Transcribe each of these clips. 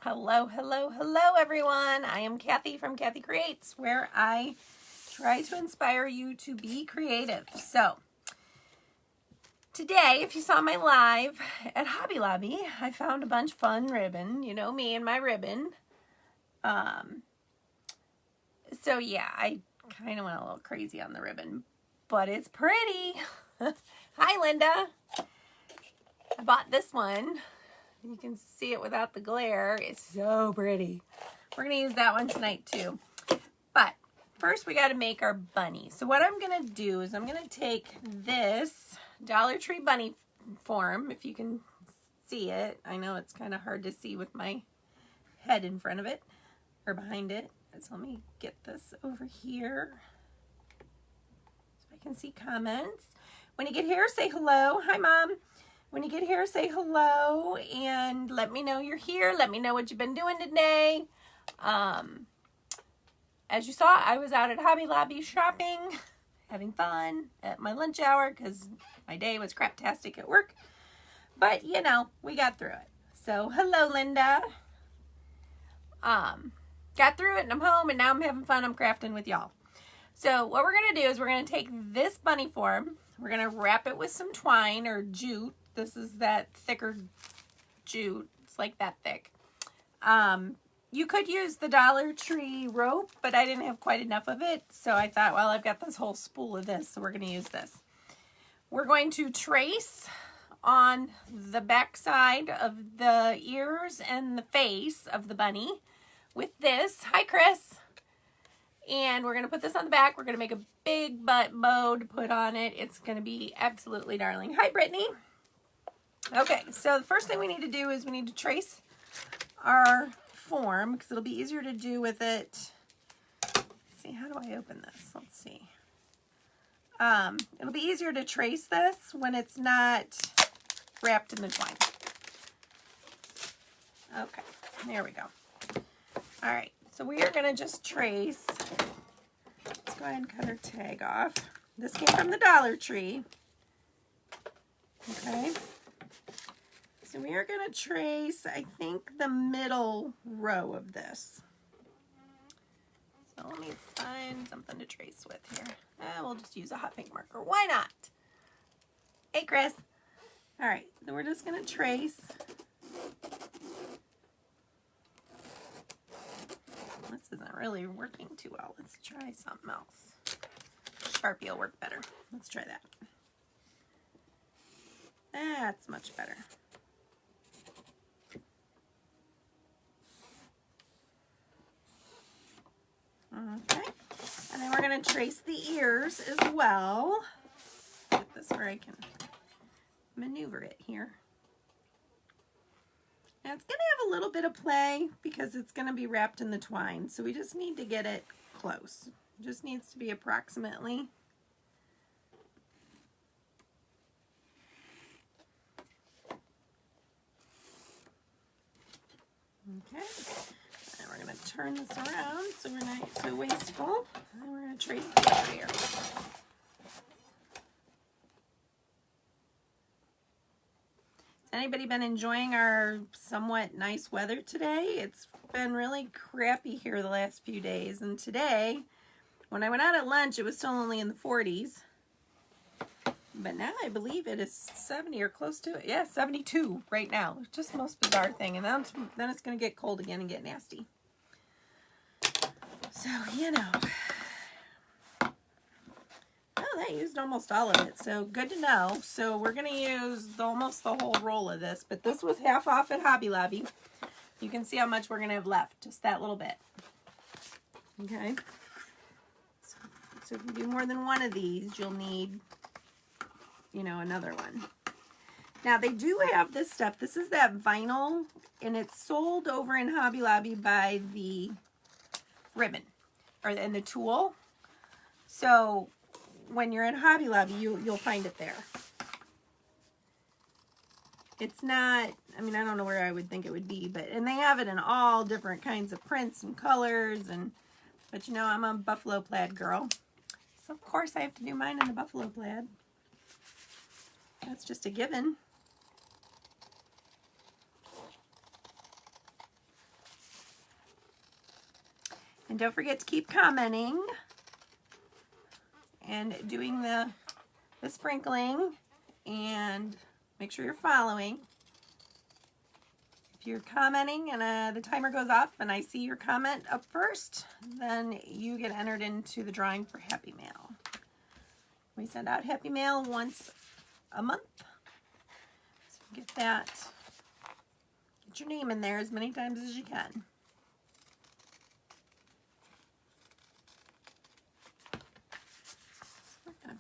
Hello, hello, hello everyone. I am Kathy from Kathy Creates, where I try to inspire you to be creative. So, today, if you saw my live at Hobby Lobby, I found a bunch of fun ribbon. You know me and my ribbon. So yeah, I kind of went a little crazy on the ribbon, but it's pretty. Hi, Linda. I bought this one. You can see it without the glare. It's so pretty. We're going to use that one tonight too. But first we got to make our bunny. So what I'm going to do is I'm going to take this Dollar Tree bunny form, if you can see it. I know it's kind of hard to see with my head in front of it or behind it. So let me get this over here so I can see comments. When you get here, say hello. Hi, Mom. When you get here, say hello and let me know you're here. Let me know what you've been doing today. As you saw, I was out at Hobby Lobby shopping, having fun at my lunch hour because my day was craptastic at work. But, you know, we got through it. So, hello, Linda. Got through it and I'm home and now I'm having fun. I'm crafting with y'all. So, what we're going to do is we're going to take this bunny form. We're going to wrap it with some twine or jute. This is that thicker jute. It's like that thick. You could use the Dollar Tree rope, but I didn't have quite enough of it. So I thought, well, I've got this whole spool of this, so we're going to use this. We're going to trace on the back side of the ears and the face of the bunny with this. Hi, Chris. And we're going to put this on the back. We're going to make a big butt bow to put on it. It's going to be absolutely darling. Hi, Brittany. Okay, so the first thing we need to do is we need to trace our form because it'll be easier to do with it. Let's see, how do I open this? Let's see. It'll be easier to trace this when it's not wrapped in the twine. Okay, there we go. All right, so we are going to just trace. Let's go ahead and cut our tag off. This came from the Dollar Tree. Okay. So we are going to trace, I think, the middle row of this. So let me find something to trace with here. We'll just use a hot pink marker. Why not? Hey, Chris. All right, so we're just going to trace. This isn't really working too well. Let's try something else. Sharpie will work better. Let's try that. That's much better. Okay, and then we're going to trace the ears as well. Get this where I can maneuver it here. Now it's going to have a little bit of play because it's going to be wrapped in the twine, so we just need to get it close. It just needs to be approximately. Okay. We're going to turn this around so we're not so wasteful. And we're going to trace the other ear. Has anybody been enjoying our somewhat nice weather today? It's been really crappy here the last few days. And today, when I went out at lunch, it was still only in the 40s. But now I believe it is 70 or close to it. Yeah, 72 right now. It's just the most bizarre thing. And then it's going to get cold again and get nasty. So, you know. Oh, that used almost all of it. So, good to know. So, we're going to use almost the whole roll of this. But this was half off at Hobby Lobby. You can see how much we're going to have left. Just that little bit. Okay. So, if you do more than one of these, you'll need, you know, another one. Now, they do have this stuff. This is that vinyl. And it's sold over in Hobby Lobby by the ribbon and the tool. So when you're in Hobby Lobby, you'll find it there. It's not, I mean, I don't know where I would think it would be, and they have it in all different kinds of prints and colors, but you know, I'm a buffalo plaid girl. So of course I have to do mine in the buffalo plaid. That's just a given. And don't forget to keep commenting and doing the sprinkling, and make sure you're following. If you're commenting and the timer goes off and I see your comment up first, then you get entered into the drawing for Happy Mail. We send out Happy Mail once a month. So get that. Get your name in there as many times as you can.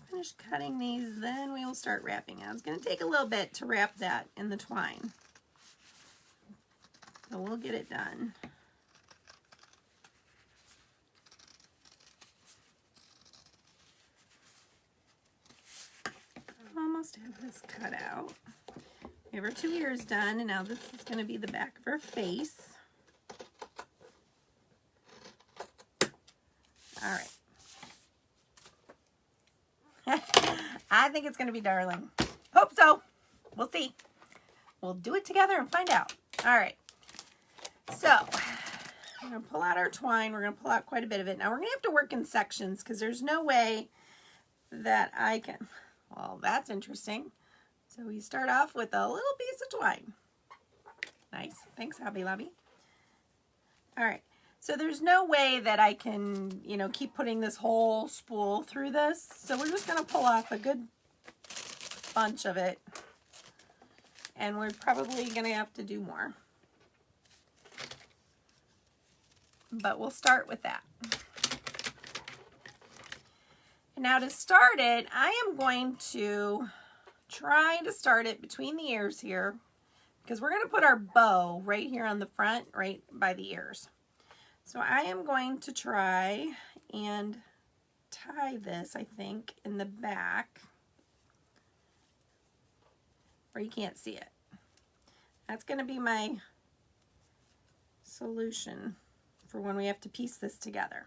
Finish cutting these, then we will start wrapping. It's going to take a little bit to wrap that in the twine, so we'll get it done. Almost have this cut out. We have our 2 ears done, and now this is going to be the back of her face. All right. I think it's going to be darling. Hope so. We'll see. We'll do it together and find out. All right. So, we're going to pull out our twine. We're going to pull out quite a bit of it. Now, we're going to have to work in sections because there's no way that I can... Well, that's interesting. So, we start off with a little piece of twine. Nice. Thanks, Hobby Lobby. All right. So there's no way that I can, you know, keep putting this whole spool through this. So we're just going to pull off a good bunch of it. And we're probably going to have to do more. But we'll start with that. And now to start it, I am going to try to start it between the ears here, because we're going to put our bow right here on the front, right by the ears. So I am going to try and tie this, I think, in the back where you can't see it. That's going to be my solution for when we have to piece this together.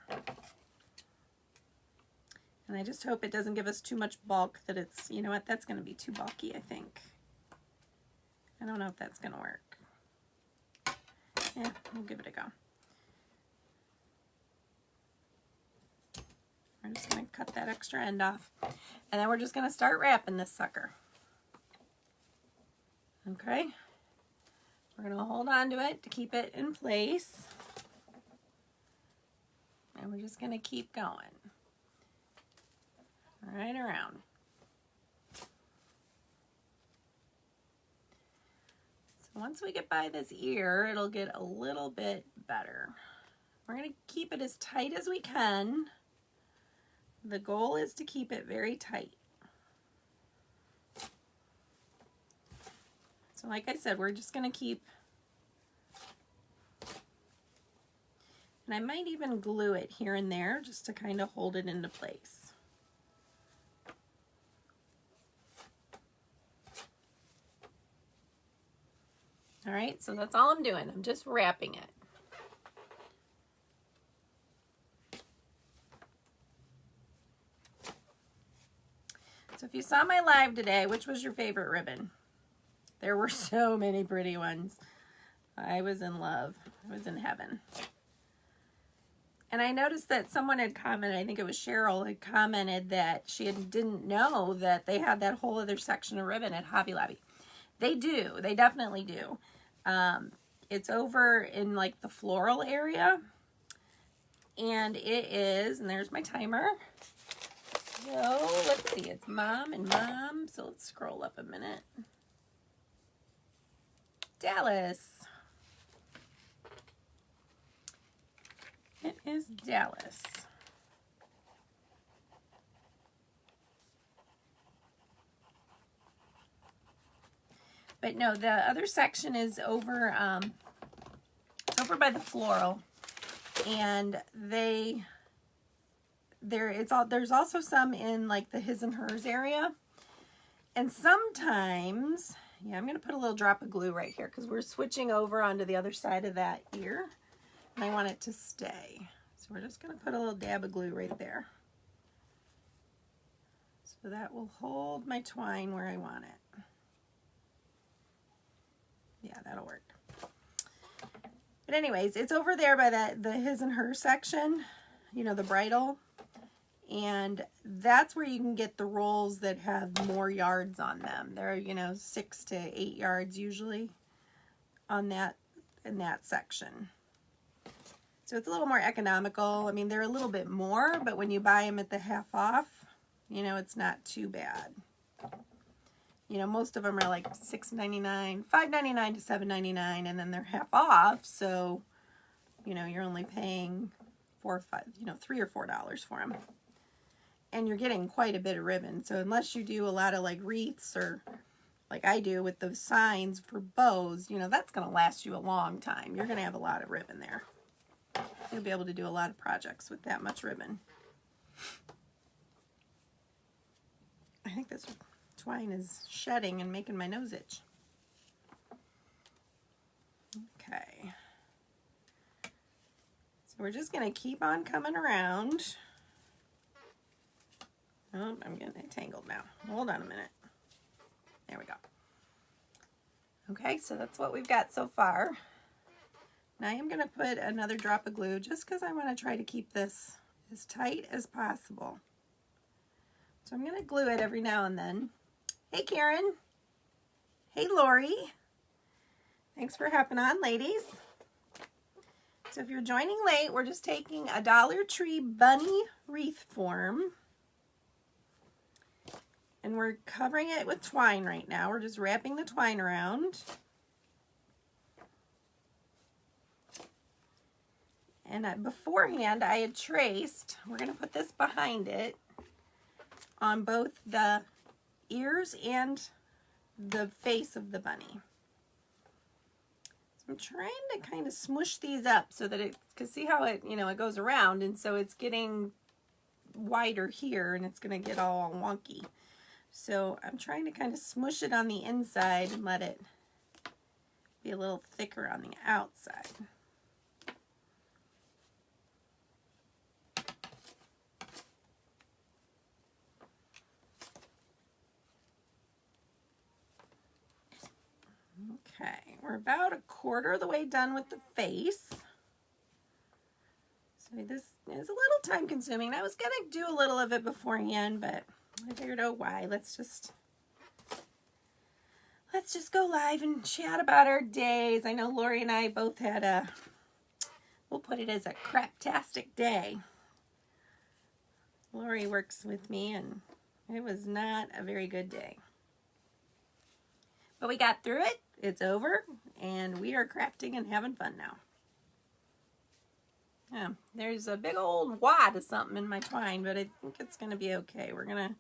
And I just hope it doesn't give us too much bulk, that it's, you know what, that's going to be too bulky, I think. I don't know if that's going to work. Yeah, we'll give it a go. We're just going to cut that extra end off. And then we're just going to start wrapping this sucker. Okay? We're going to hold on to it to keep it in place. And we're just going to keep going. Right around. So once we get by this ear, it'll get a little bit better. We're going to keep it as tight as we can. The goal is to keep it very tight. So like I said, we're just going to keep, and I might even glue it here and there just to kind of hold it into place. All right, so that's all I'm doing. I'm just wrapping it. So if you saw my live today, which was your favorite ribbon? There were so many pretty ones. I was in love. I was in heaven. And I noticed that someone had commented, I think it was Cheryl, had commented that she didn't know that they had that whole other section of ribbon at Hobby Lobby. They do. They definitely do. It's over in like the floral area. And it is, and there's my timer. So let's see, it's Mom and Mom. So let's scroll up a minute. Dallas. It is Dallas. But no, the other section is over over by the floral, and there's also some in like the his and hers area, and sometimes, yeah, I'm gonna put a little drop of glue right here because we're switching over onto the other side of that ear, and I want it to stay. So we're just gonna put a little dab of glue right there, so that will hold my twine where I want it. Yeah, that'll work. But anyways, it's over there by the his and her section, you know, the bridle. And that's where you can get the rolls that have more yards on them. They're, you know, 6 to 8 yards usually on that, in that section. So it's a little more economical. I mean, they're a little bit more, but when you buy them at the half off, you know, it's not too bad. You know, most of them are like $6.99, $5.99 to $7.99, and then they're half off. So, you know, you're only paying $4 or $5, you know, $3 or $4 for them. And you're getting quite a bit of ribbon. So unless you do a lot of like wreaths or like I do with those signs for bows, you know, that's going to last you a long time. You're going to have a lot of ribbon there. You'll be able to do a lot of projects with that much ribbon. I think this twine is shedding and making my nose itch. Okay. So we're just going to keep on coming around. Oh, I'm getting tangled now. Hold on a minute. There we go. Okay, so that's what we've got so far. Now I'm going to put another drop of glue just because I want to try to keep this as tight as possible. So I'm going to glue it every now and then. Hey, Karen. Hey, Lori. Thanks for hopping on, ladies. So if you're joining late, we're just taking a Dollar Tree bunny wreath form. And we're covering it with twine right now. We're just wrapping the twine around. And beforehand, I had traced, we're going to put this behind it on both the ears and the face of the bunny. So I'm trying to kind of smush these up so that it, because see how it, you know, it goes around, and so it's getting wider here and it's going to get all wonky. So I'm trying to kind of smush it on the inside and let it be a little thicker on the outside. Okay, we're about a quarter of the way done with the face. So this is a little time consuming. I was going to do a little of it beforehand, but I figured, oh, why? Let's just go live and chat about our days. I know Lori and I both had a, we'll put it as a craptastic day. Lori works with me, and it was not a very good day. But we got through it. It's over, and we are crafting and having fun now. Yeah, there's a big old wad of something in my twine, but I think it's going to be okay. We're going to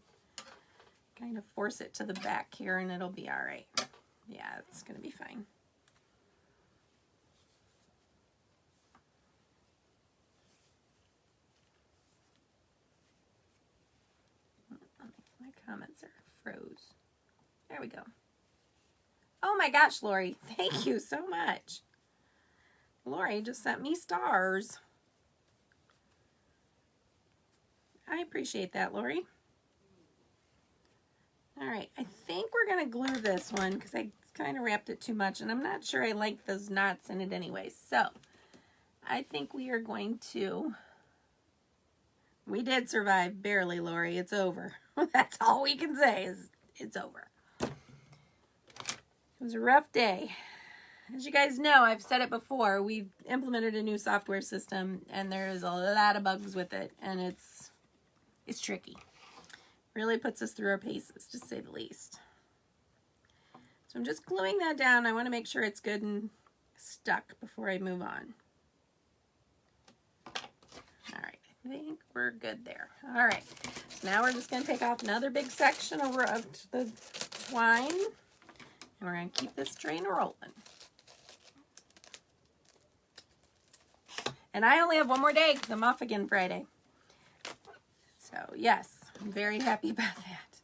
kind of force it to the back here, and it'll be all right. Yeah, it's going to be fine. My comments are froze. There we go. Oh my gosh, Lori, thank you so much. Lori just sent me stars. I appreciate that, Lori. All right, I think we're going to glue this one because I kind of wrapped it too much, and I'm not sure I like those knots in it anyway. So I think we are going to, we did survive barely, Lori. It's over. That's all we can say is it's over. It was a rough day. As you guys know, I've said it before, we implemented a new software system, and there's a lot of bugs with it, and it's tricky. Really puts us through our paces, to say the least. So I'm just gluing that down. I want to make sure it's good and stuck before I move on. All right, I think we're good there. All right, so now we're just going to take off another big section of the twine, and we're going to keep this train rolling. And I only have one more day because I'm off again Friday. So yes, I'm very happy about that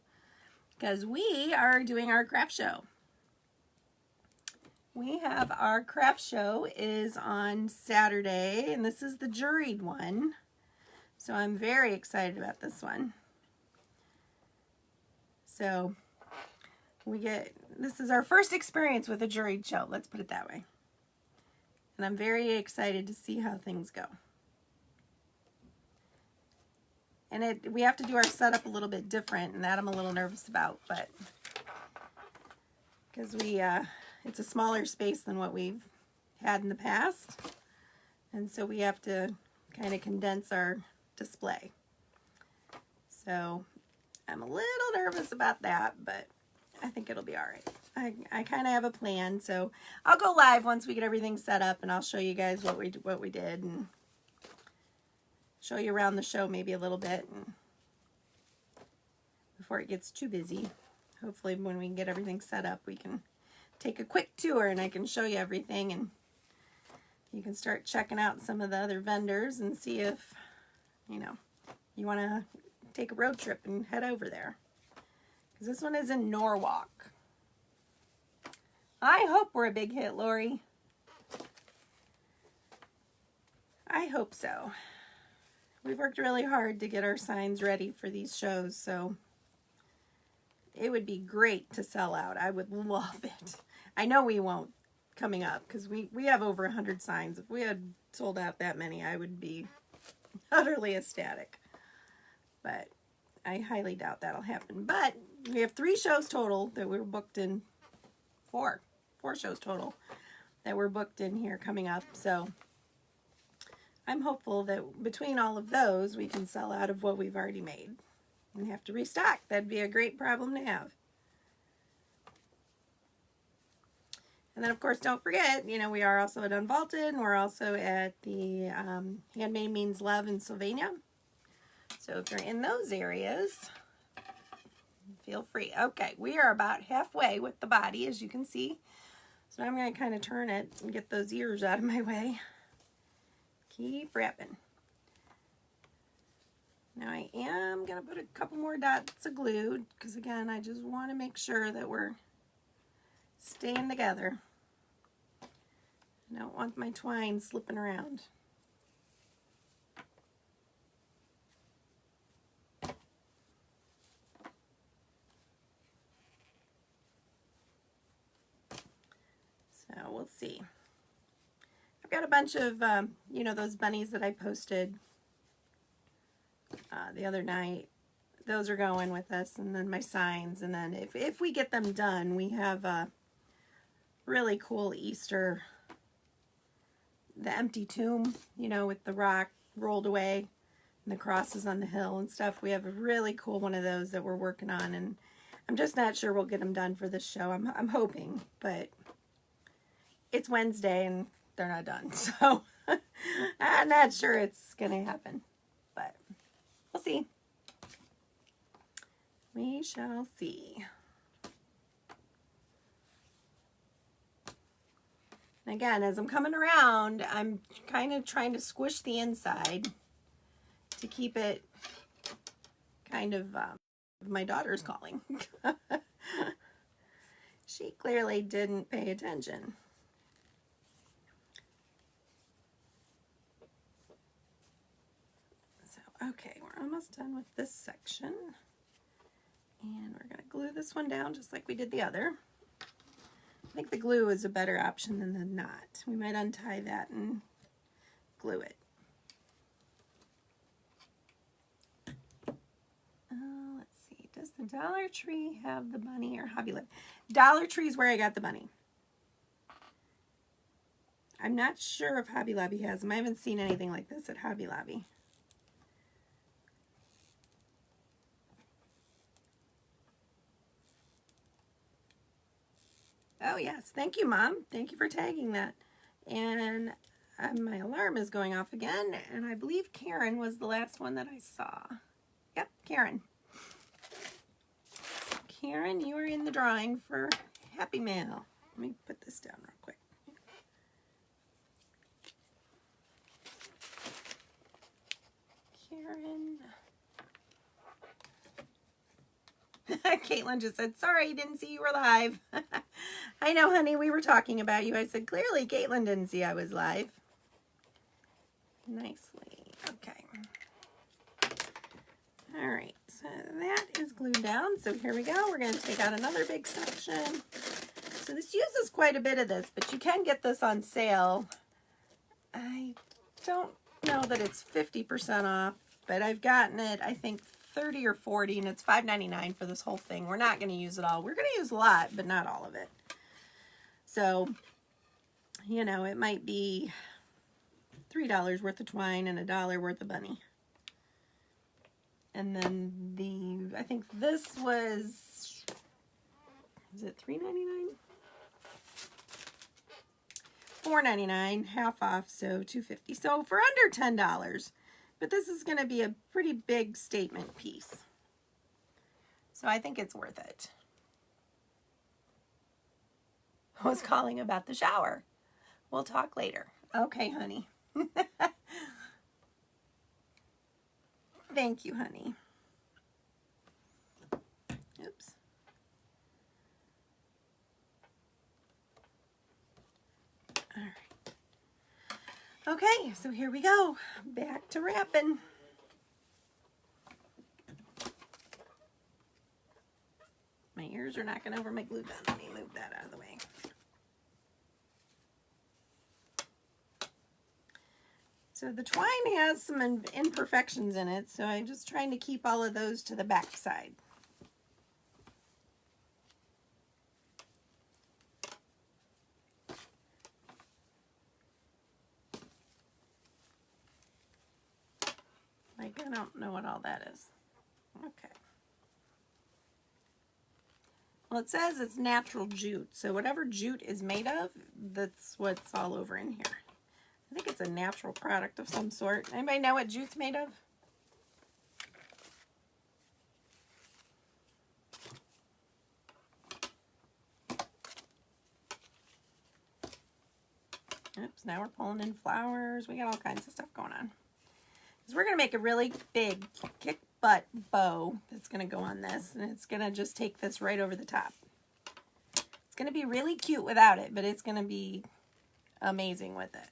because we are doing our craft show. We have our craft show is on Saturday, and this is the juried one. So I'm very excited about this one. So this is our first experience with a juried show. Let's put it that way. And I'm very excited to see how things go. And we have to do our setup a little bit different, and that I'm a little nervous about, but because it's a smaller space than what we've had in the past, and so we have to kind of condense our display. So I'm a little nervous about that, but I think it'll be all right. I kind of have a plan, so I'll go live once we get everything set up, and I'll show you guys what we did, and show you around the show maybe a little bit, and before it gets too busy. Hopefully when we get everything set up, we can take a quick tour and I can show you everything, and you can start checking out some of the other vendors and see if, you know, you want to take a road trip and head over there. Because this one is in Norwalk. I hope we're a big hit, Lori. I hope so. We've worked really hard to get our signs ready for these shows, so it would be great to sell out. I would love it. I know we won't coming up because we have over 100 signs. If we had sold out that many, I would be utterly ecstatic. But I highly doubt that'll happen. But we have 3 shows total that we're booked in. 4 shows total that we're booked in here coming up. So I'm hopeful that between all of those, we can sell out of what we've already made and have to restock. That'd be a great problem to have. And then, of course, don't forget, you know, we are also at Unvaulted, and we're also at the Handmade Means Love in Sylvania. So if you're in those areas, feel free. Okay, we are about halfway with the body, as you can see. So I'm going to kind of turn it and get those ears out of my way. Keep wrapping. Now I am going to put a couple more dots of glue because, again, I just want to make sure that we're staying together. I don't want my twine slipping around. So we'll see. I've got a bunch of, you know, those bunnies that I posted the other night. Those are going with us, and then my signs, and then if we get them done, we have a really cool Easter, the empty tomb, you know, with the rock rolled away and the crosses on the hill and stuff. We have a really cool one of those that we're working on, and I'm just not sure we'll get them done for this show. I'm hoping, but it's Wednesday and they're not done, so I'm not sure it's gonna happen, but we'll see. We shall see. Again, as I'm coming around, I'm kind of trying to squish the inside to keep it kind of, my daughter's calling. She clearly didn't pay attention. So, okay, we're almost done with this section. And we're going to glue this one down just like we did the other. I think the glue is a better option than the knot. We might untie that and glue it. Let's see. Does the Dollar Tree have the bunny or Hobby Lobby? Dollar Tree is where I got the bunny. I'm not sure if Hobby Lobby has them. I haven't seen anything like this at Hobby Lobby. Oh, yes. Thank you, Mom. Thank you for tagging that. And my alarm is going off again, and I believe Karen was the last one that I saw. Yep, Karen. So, Karen, you are in the drawing for Happy Mail. Let me put this down real quick. Karen. Caitlin just said, sorry, didn't see you were live. I know, honey, we were talking about you. I said, clearly Caitlin didn't see I was live. Nicely. Okay. All right. So that is glued down. So here we go. We're going to take out another big section. So this uses quite a bit of this, but you can get this on sale I don't know that it's 50% off, but I've gotten it, I think, 30 or 40, and it's $5.99 for this whole thing. We're not going to use it all. We're going to use a lot, but not all of it. So, you know, it might be $3 worth of twine and $1 worth of bunny. And then I think this was it $3.99? $4.99, half off, so $2.50. So for under $10, but this is going to be a pretty big statement piece. So I think it's worth it. I was calling about the shower. We'll talk later. Okay, honey. Thank you, honey. Oops. All right. Okay, so here we go. Back to wrapping. My ears are knocking over my glue gun. Let me move that out of the way. So the twine has some imperfections in it, so I'm just trying to keep all of those to the back side. Like, I don't know what all that is. Okay. Well, it says it's natural jute, so whatever jute is made of, that's what's all over in here. I think it's a natural product of some sort. Anybody know what jute's made of? Oops, now we're pulling in flowers. We got all kinds of stuff going on. Because we're going to make a really big kick butt bow that's going to go on this. And it's going to just take this right over the top. It's going to be really cute without it, but it's going to be amazing with it.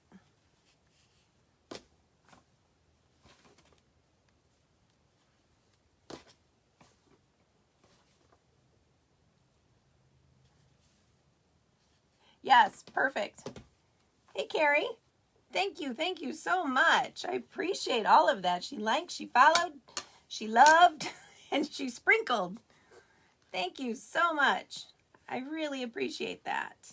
Yes, perfect. Hey, Carrie. Thank you so much. I appreciate all of that. She liked, she followed, she loved, and she sprinkled. Thank you so much. I really appreciate that.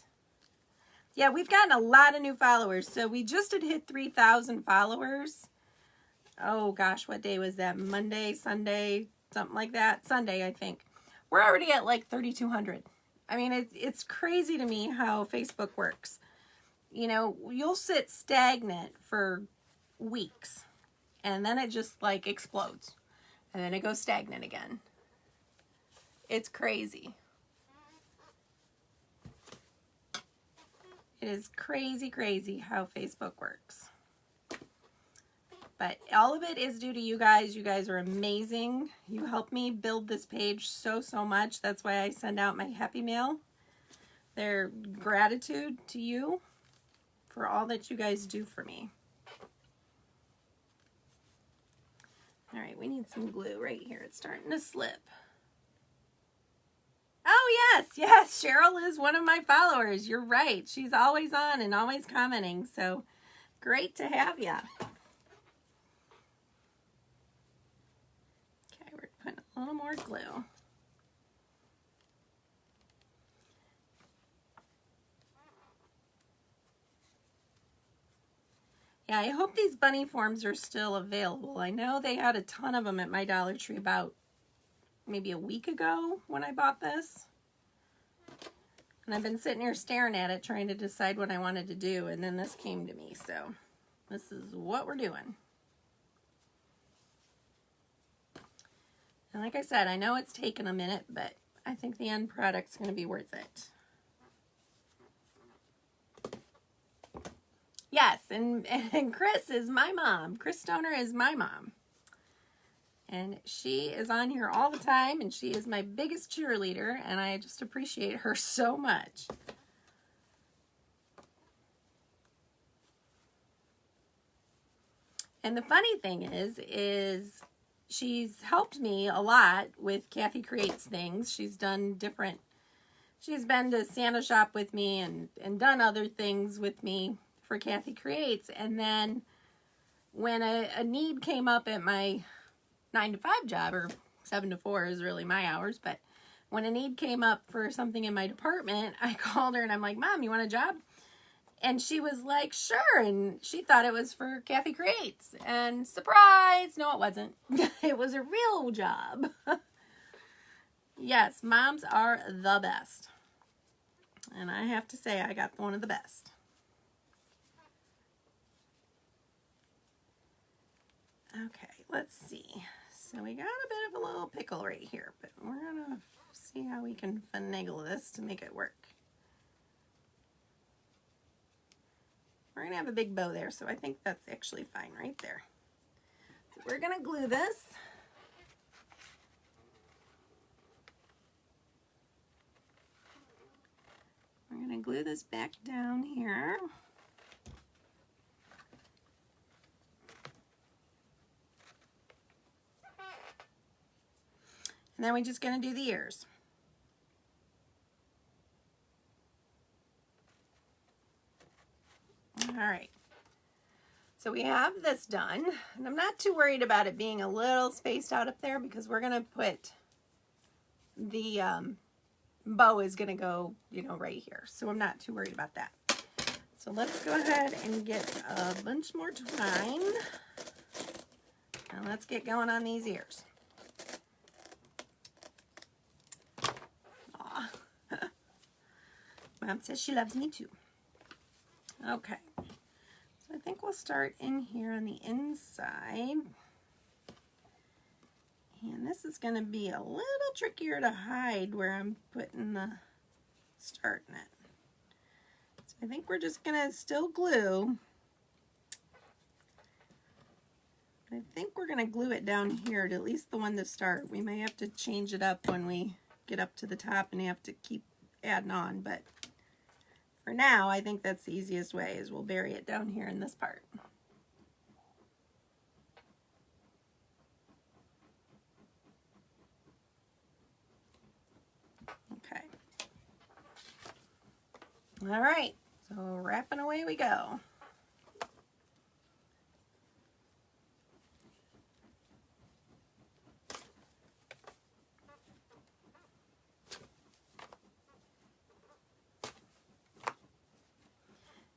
Yeah, we've gotten a lot of new followers. So we just had hit 3,000 followers. Oh gosh, what day was that? Monday, Sunday, something like that. Sunday, I think. We're already at like 3,200. I mean, it's crazy to me how Facebook works. You know, you'll sit stagnant for weeks, and then it just like explodes, and then it goes stagnant again. It's crazy. It is crazy, crazy how Facebook works. But all of it is due to you guys. You guys are amazing. You helped me build this page so much. That's why I send out my happy mail. Their gratitude to you for all that you guys do for me. All right, we need some glue right here. It's starting to slip. Oh, yes, Cheryl is one of my followers. You're right. She's always on and always commenting. So great to have you. Okay, we're putting a little more glue. Yeah, I hope these bunny forms are still available. I know they had a ton of them at my Dollar Tree about maybe a week ago when I bought this. And I've been sitting here staring at it, trying to decide what I wanted to do, and then this came to me. So this is what we're doing. And like I said, I know it's taken a minute, but I think the end product's going to be worth it. Yes, and Chris is my mom. Chris Stoner is my mom. And she is on here all the time, and she is my biggest cheerleader, and I just appreciate her so much. And the funny thing is she's helped me a lot with Kathy Creates Things. She's done different, she's been to Santa Shop with me and done other things with me for Kathy Creates. And then when a need came up at my 9 to 5 job, or 7 to 4 is really my hours, but when a need came up for something in my department, I called her and I'm like, Mom, you want a job? And she was like, sure. And she thought it was for Kathy Creates. And surprise, no, it wasn't. It was a real job. Yes, moms are the best. And I have to say, I got one of the best. Okay, let's see. So we got a bit of a little pickle right here, but we're going to see how we can finagle this to make it work. We're going to have a big bow there, so I think that's actually fine right there. So we're going to glue this. We're going to glue this back down here. And then we're just going to do the ears. All right. So we have this done. And I'm not too worried about it being a little spaced out up there because we're going to put the bow is going to go, you know, right here. So I'm not too worried about that. So let's go ahead and get a bunch more twine. And let's get going on these ears. Aw. Mom says she loves me too. Okay. So I think we'll start in here on the inside. And this is going to be a little trickier to hide where I'm putting the starting it. So I think we're just going to still glue. I think we're going to glue it down here to at least the one to start. We may have to change it up when we get up to the top and have to keep adding on, but for now, I think that's the easiest way is we'll bury it down here in this part. Okay. All right, so wrapping away we go.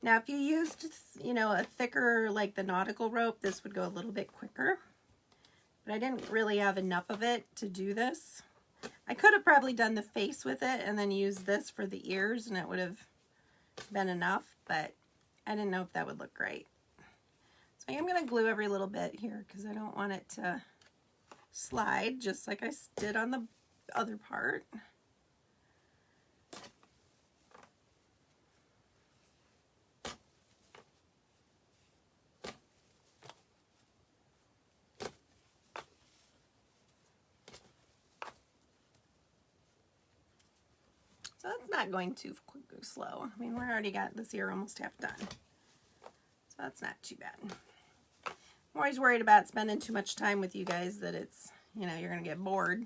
Now, if you used, you know, a thicker, like the nautical rope, this would go a little bit quicker. But I didn't really have enough of it to do this. I could have probably done the face with it and then used this for the ears, and it would have been enough, but I didn't know if that would look great. So I am going to glue every little bit here because I don't want it to slide, just like I did on the other part. So that's not going too slow. I mean, we're already got this ear almost half done. So that's not too bad. I'm always worried about spending too much time with you guys that it's, you know, you're going to get bored.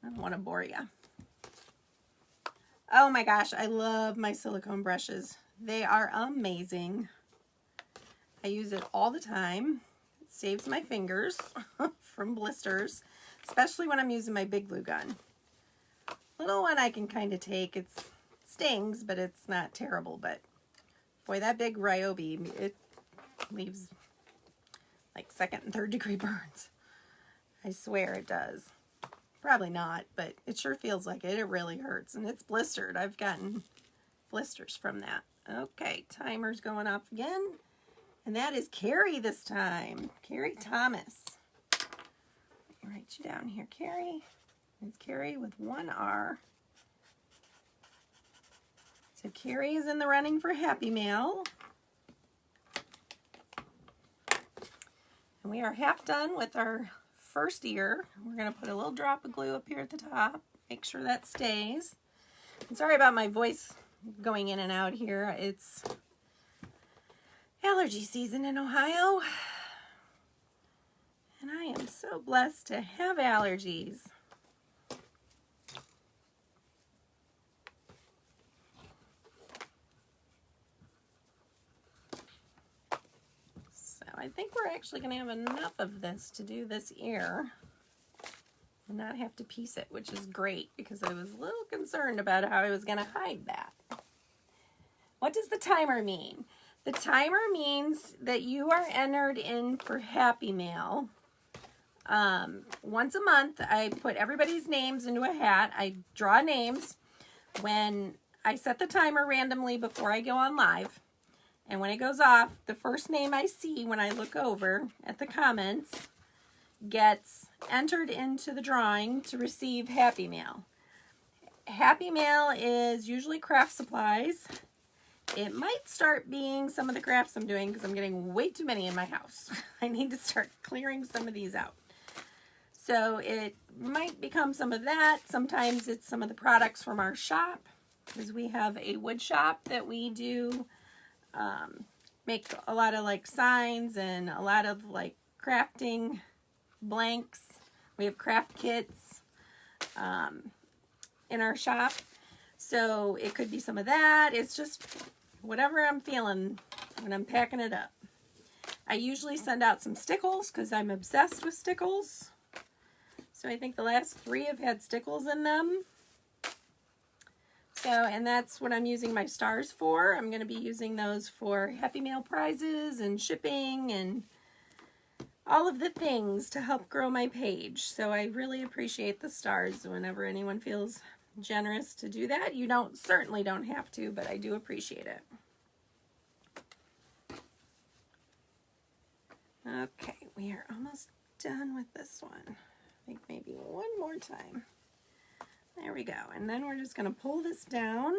I don't want to bore you. Oh my gosh, I love my silicone brushes. They are amazing. I use it all the time. It saves my fingers from blisters, especially when I'm using my big glue gun. Little one I can kind of take. It stings, but it's not terrible. But boy, that big Ryobi, it leaves like 2nd and 3rd degree burns. I swear it does. Probably not, but it sure feels like it. It really hurts, and it's blistered. I've gotten blisters from that. Okay, timer's going off again, and that is Carrie this time. Carrie Thomas. Let me write you down here, Carrie. It's Carrie with 1 R. So Carrie is in the running for Happy Mail. And we are half done with our first ear. We're going to put a little drop of glue up here at the top. Make sure that stays. I'm sorry about my voice going in and out here. It's allergy season in Ohio. And I am so blessed to have allergies. I think we're actually going to have enough of this to do this ear and not have to piece it, which is great because I was a little concerned about how I was going to hide that. What does the timer mean? The timer means that you are entered in for Happy Mail. Once a month, I put everybody's names into a hat. I draw names. When I set the timer randomly before I go on live, and when it goes off, the first name I see when I look over at the comments gets entered into the drawing to receive Happy Mail. Happy Mail is usually craft supplies. It might start being some of the crafts I'm doing because I'm getting way too many in my house. I need to start clearing some of these out. So it might become some of that. Sometimes it's some of the products from our shop because we have a wood shop that we do make a lot of like signs and a lot of like crafting blanks. We have craft kits in our shop. So it could be some of that. It's just whatever I'm feeling when I'm packing it up. I usually send out some stickles because I'm obsessed with stickles. So I think the last 3 have had stickles in them. So, and that's what I'm using my stars for. I'm going to be using those for Happy Mail prizes and shipping and all of the things to help grow my page. So I really appreciate the stars whenever anyone feels generous to do that. You certainly don't have to, but I do appreciate it. Okay, we are almost done with this one. I think maybe one more time. There we go. And then we're just going to pull this down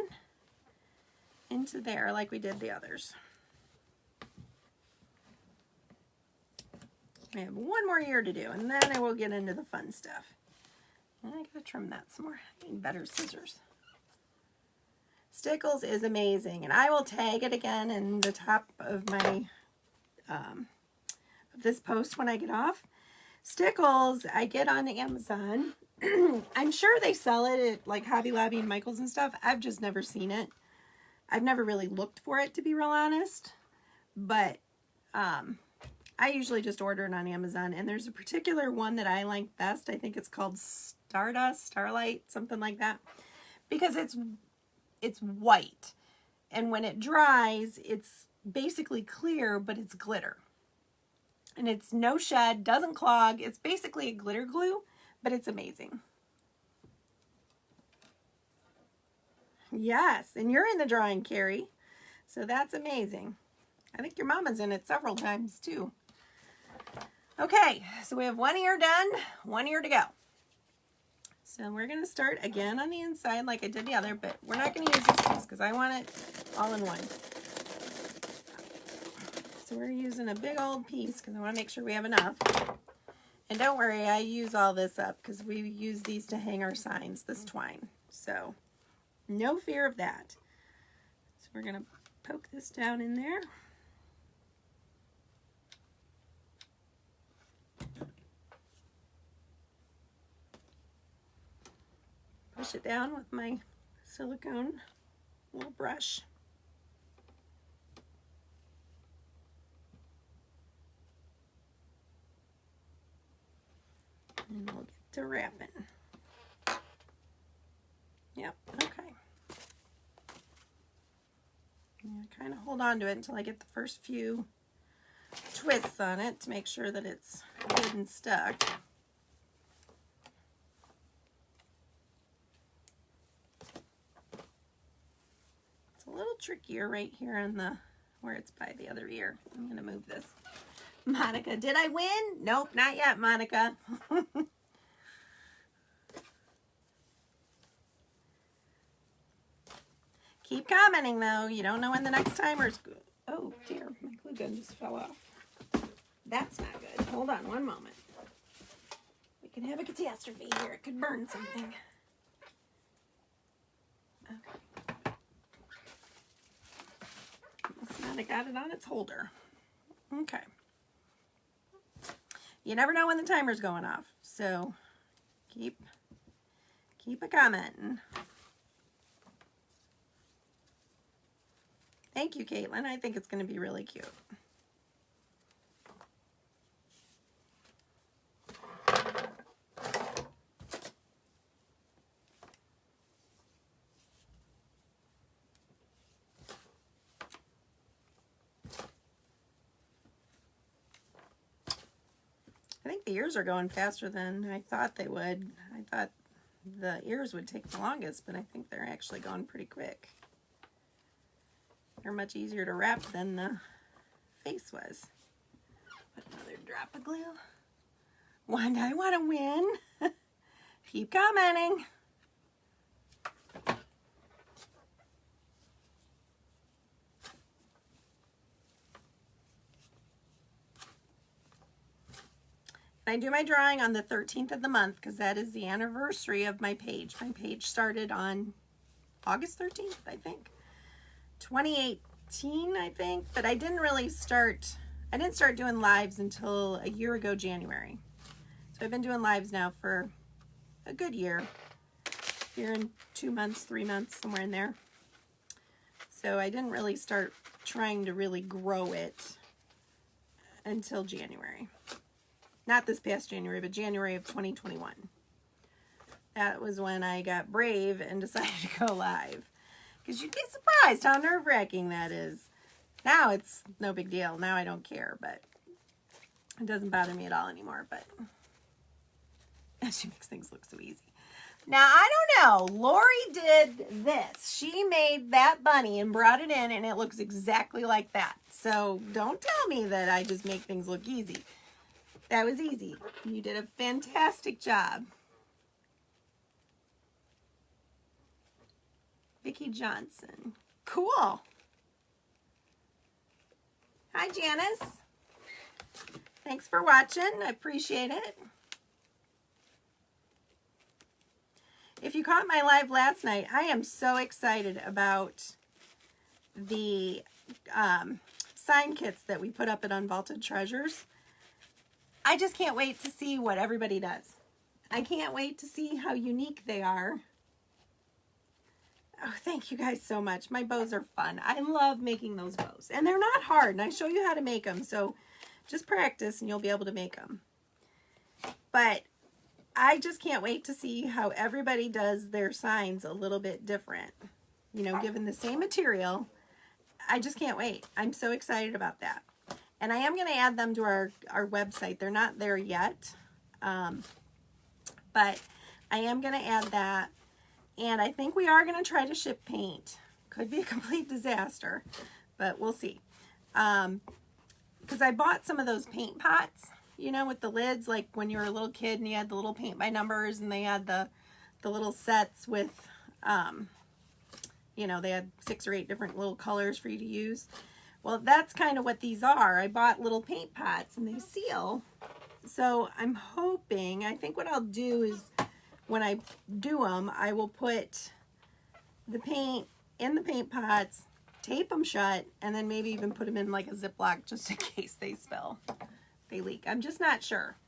into there like we did the others. I have one more ear to do, and then I will get into the fun stuff. And I gotta trim that some more. I need better scissors. Stickles is amazing, and I will tag it again in the top of my of this post when I get off. Stickles I get on Amazon. I'm sure they sell it at like Hobby Lobby and Michael's and stuff. I've just never seen it. I've never really looked for it, to be real honest. But I usually just order it on Amazon, and there's a particular one that I like best. I think it's called Starlight, something like that, because it's white, and when it dries, it's basically clear, but it's glitter, and it's no shed, doesn't clog. It's basically a glitter glue, but it's amazing. Yes, and you're in the drawing, Carrie, so that's amazing. I think your mama's in it several times too. Okay, so we have one ear done, one ear to go. So we're going to start again on the inside like I did the other, but we're not going to use this piece because I want it all in one. So we're using a big old piece because I want to make sure we have enough. And don't worry, I use all this up because we use these to hang our signs, this twine. So no fear of that. So we're going to poke this down in there. Push it down with my silicone little brush. And we'll get to wrapping. Yep, okay. And kind of hold on to it until I get the first few twists on it to make sure that it's good and stuck. A little trickier right here on the where it's by the other ear. I'm going to move this. Monica, did I win? Nope, not yet, Monica. Keep commenting though. You don't know when the next timer's good. Oh dear, my glue gun just fell off. That's not good. Hold on one moment. We can have a catastrophe here. It could burn something. Okay. I got it on its holder. Okay. You never know when the timer's going off, so keep a commenting. Thank you, Caitlin. I think it's going to be really cute. the ears are going faster than I thought they would. I thought the ears would take the longest, but I think they're actually going pretty quick. They're much easier to wrap than the face was. Put another drop of glue. Wanda, I want to win. Keep commenting. I do my drawing on the 13th of the month because that is the anniversary of my page. My page started on August 13th, I think. 2018, I think. But I didn't start doing lives until a year ago, January. So I've been doing lives now for a good year. Here in 2 months, 3 months, somewhere in there. So I didn't really start trying to really grow it until January. Not this past January, but January of 2021. That was when I got brave and decided to go live. Because you'd be surprised how nerve-wracking that is. Now it's no big deal. Now I don't care, but it doesn't bother me at all anymore. But she makes things look so easy. Now, I don't know. Lori did this. She made that bunny and brought it in, and it looks exactly like that. So don't tell me that I just make things look easy. That was easy. You did a fantastic job. Vicki Johnson. Cool. Hi, Janice. Thanks for watching. I appreciate it. If you caught my live last night, I am so excited about the sign kits that we put up at Unvaulted Treasures. I just can't wait to see what everybody does. I can't wait to see how unique they are. Oh, thank you guys so much. My bows are fun. I love making those bows. And they're not hard. And I show you how to make them. So just practice and you'll be able to make them. But I just can't wait to see how everybody does their signs a little bit different. You know, given the same material. I just can't wait. I'm so excited about that. And I am going to add them to our website. They're not there yet. But I am going to add that. And I think we are going to try to ship paint. Could be a complete disaster. But we'll see. Because I bought some of those paint pots. You know, with the lids. Like when you were a little kid and you had the little paint by numbers. And they had the little sets with, you know, they had 6 or 8 different little colors for you to use. Well, that's kind of what these are. I bought little paint pots and they seal. So I'm hoping, I think what I'll do is when I do them, I will put the paint in the paint pots, tape them shut, and then maybe even put them in like a Ziploc just in case they spill, they leak. I'm just not sure.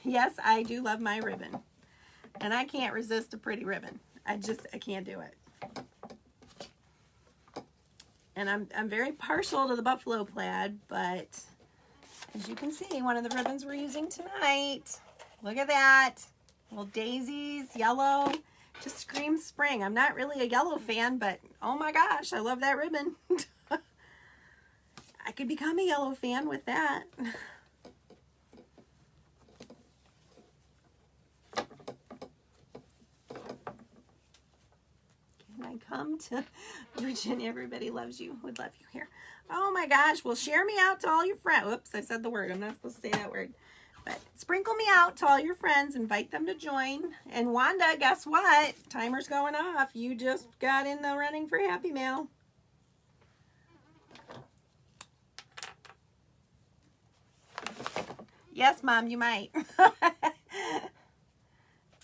Yes, I do love my ribbon. And I can't resist a pretty ribbon. I can't do it. And I'm very partial to the buffalo plaid, but as you can see, one of the ribbons we're using tonight, look at that. Little daisies, yellow, just screams spring. I'm not really a yellow fan, but oh my gosh, I love that ribbon. I could become a yellow fan with that. I come to Virginia. Everybody loves you. Would love you here. Oh my gosh. Well, share me out to all your friends. Whoops, I said the word. I'm not supposed to say that word. But sprinkle me out to all your friends. Invite them to join. And Wanda, guess what? Timer's going off. You just got in the running for Happy Mail. Yes, Mom, you might.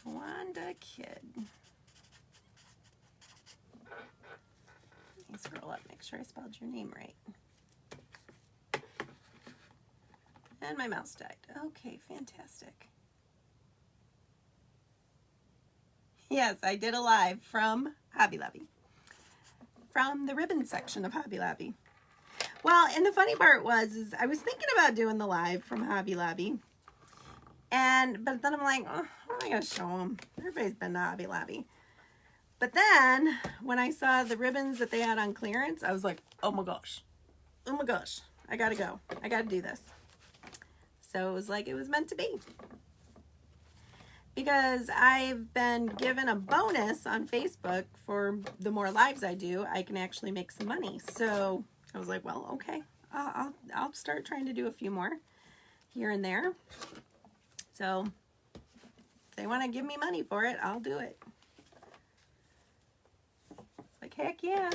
Wanda Kid. Let me scroll up, make sure I spelled your name right. And my mouse died. Okay, fantastic. Yes, I did a live from Hobby Lobby. From the ribbon section of Hobby Lobby. Well, and the funny part is I was thinking about doing the live from Hobby Lobby. But then I'm like, oh, what am I going to show them? Everybody's been to Hobby Lobby. But then, when I saw the ribbons that they had on clearance, I was like, oh my gosh. Oh my gosh. I gotta go. I gotta do this. So it was like it was meant to be. Because I've been given a bonus on Facebook for the more lives I do, I can actually make some money. So I was like, well, okay, I'll start trying to do a few more here and there. So if they want to give me money for it, I'll do it. It's like, heck yeah.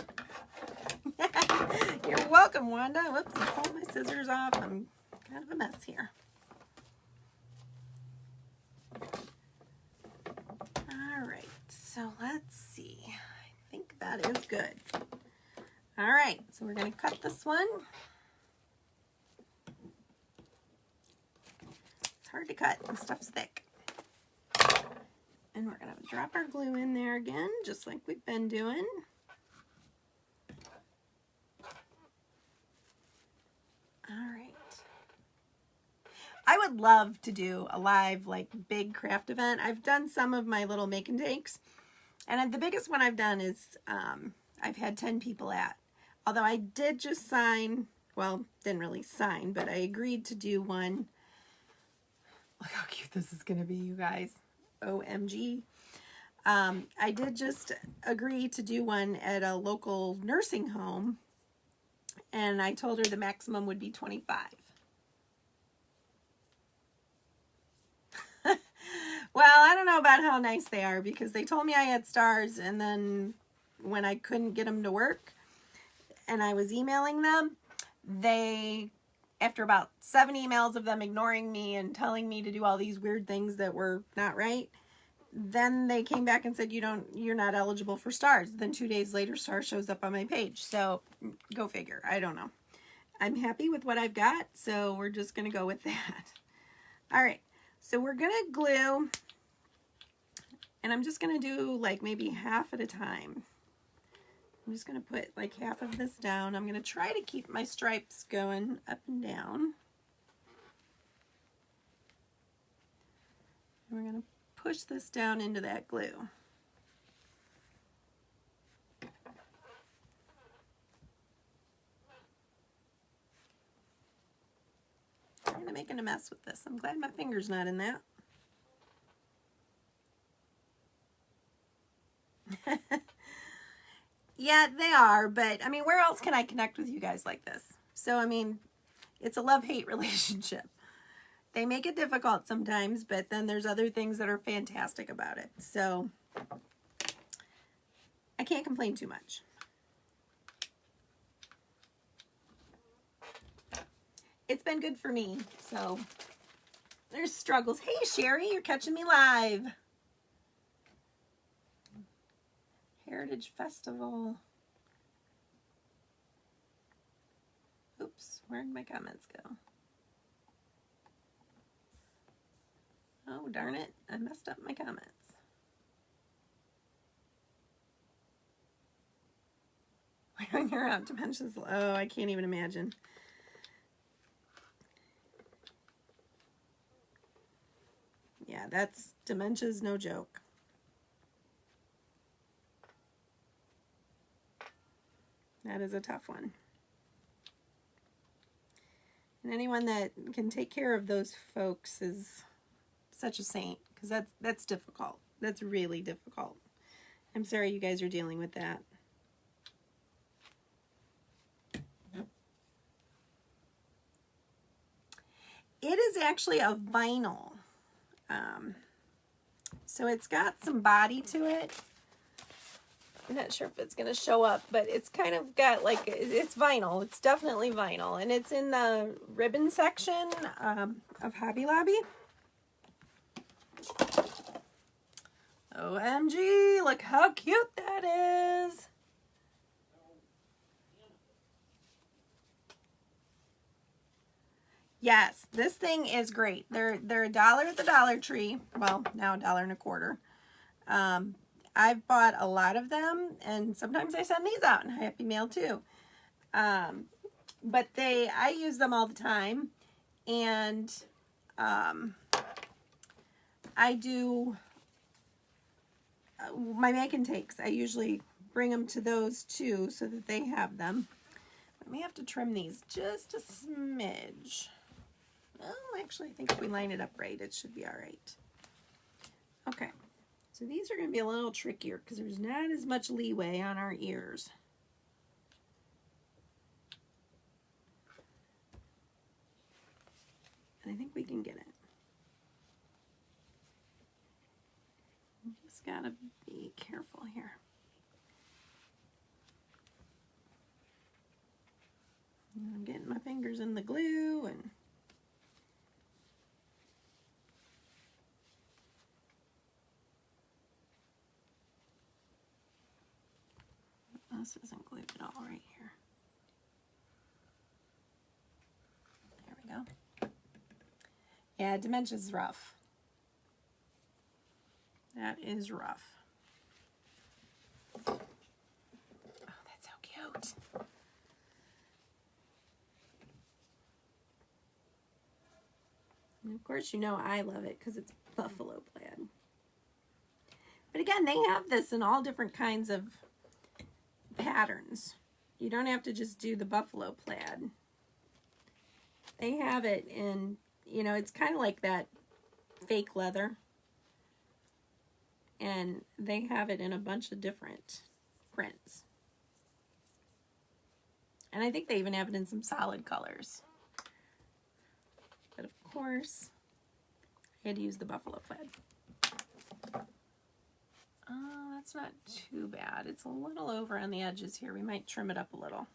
You're welcome, Wanda. Whoops, I pulled my scissors off. I'm kind of a mess here. All right, so let's see. I think that is good. All right, so we're going to cut this one. It's hard to cut. This stuff's thick. And we're going to drop our glue in there again, just like we've been doing. All right. I would love to do a live, like, big craft event. I've done some of my little make and takes, and the biggest one I've done is I've had 10 people at. Although I did just sign, well, didn't really sign, but I agreed to do one. Look how cute this is going to be, you guys. OMG. I did just agree to do one at a local nursing home, and I told her the maximum would be 25. Well, I don't know about how nice they are, because they told me I had stars, and then when I couldn't get them to work and I was emailing them, they, after about 7 emails of them ignoring me and telling me to do all these weird things that were not right, then they came back and said, you're not eligible for stars. Then 2 days later, star shows up on my page. So go figure. I don't know. I'm happy with what I've got, so we're just going to go with that. All right. So we're going to glue, and I'm just going to do like maybe half at a time. I'm just going to put like half of this down. I'm going to try to keep my stripes going up and down. And we're going to push this down into that glue. I'm kind of making a mess with this. I'm glad my finger's not in that. Yeah, they are, but I mean, where else can I connect with you guys like this? So, I mean, it's a love-hate relationship. They make it difficult sometimes, but then there's other things that are fantastic about it. So, I can't complain too much. It's been good for me, so there's struggles. Hey, Sherry, you're catching me live. Heritage Festival. Oops, where did my comments go? Oh, darn it. I messed up my comments. When you're out, dimensions. Oh, I can't even imagine. Yeah, that's dementia's no joke. That is a tough one. And anyone that can take care of those folks is such a saint, because that's difficult. That's really difficult. I'm sorry you guys are dealing with that. It is actually a vinyl. So it's got some body to it. I'm not sure if it's going to show up, but it's kind of got like, it's vinyl. It's definitely vinyl. And it's in the ribbon section of Hobby Lobby. OMG, look how cute that is. Yes, this thing is great. They're $1 at the Dollar Tree. Well, now $1.25. I've bought a lot of them, and sometimes I send these out in Happy Mail too. But I use them all the time, and I do my make and takes. I usually bring them to those too, so that they have them. I may have to trim these just a smidge. Oh, actually, I think if we line it up right, it should be all right. Okay, so these are going to be a little trickier because there's not as much leeway on our ears. And I think we can get it. Just gotta be careful here. I'm getting my fingers in the glue and this isn't glued at all right here. There we go. Yeah, Dementia's rough. That is rough. Oh, that's so cute. And of course, you know I love it because it's buffalo plaid. But again, they have this in all different kinds of patterns. You don't have to just do the buffalo plaid. They have it in, you know, it's kind of like that fake leather. And they have it in a bunch of different prints. And I think they even have it in some solid colors. But of course, I had to use the buffalo plaid. Oh, that's not too bad. It's a little over on the edges here. We might trim it up a little.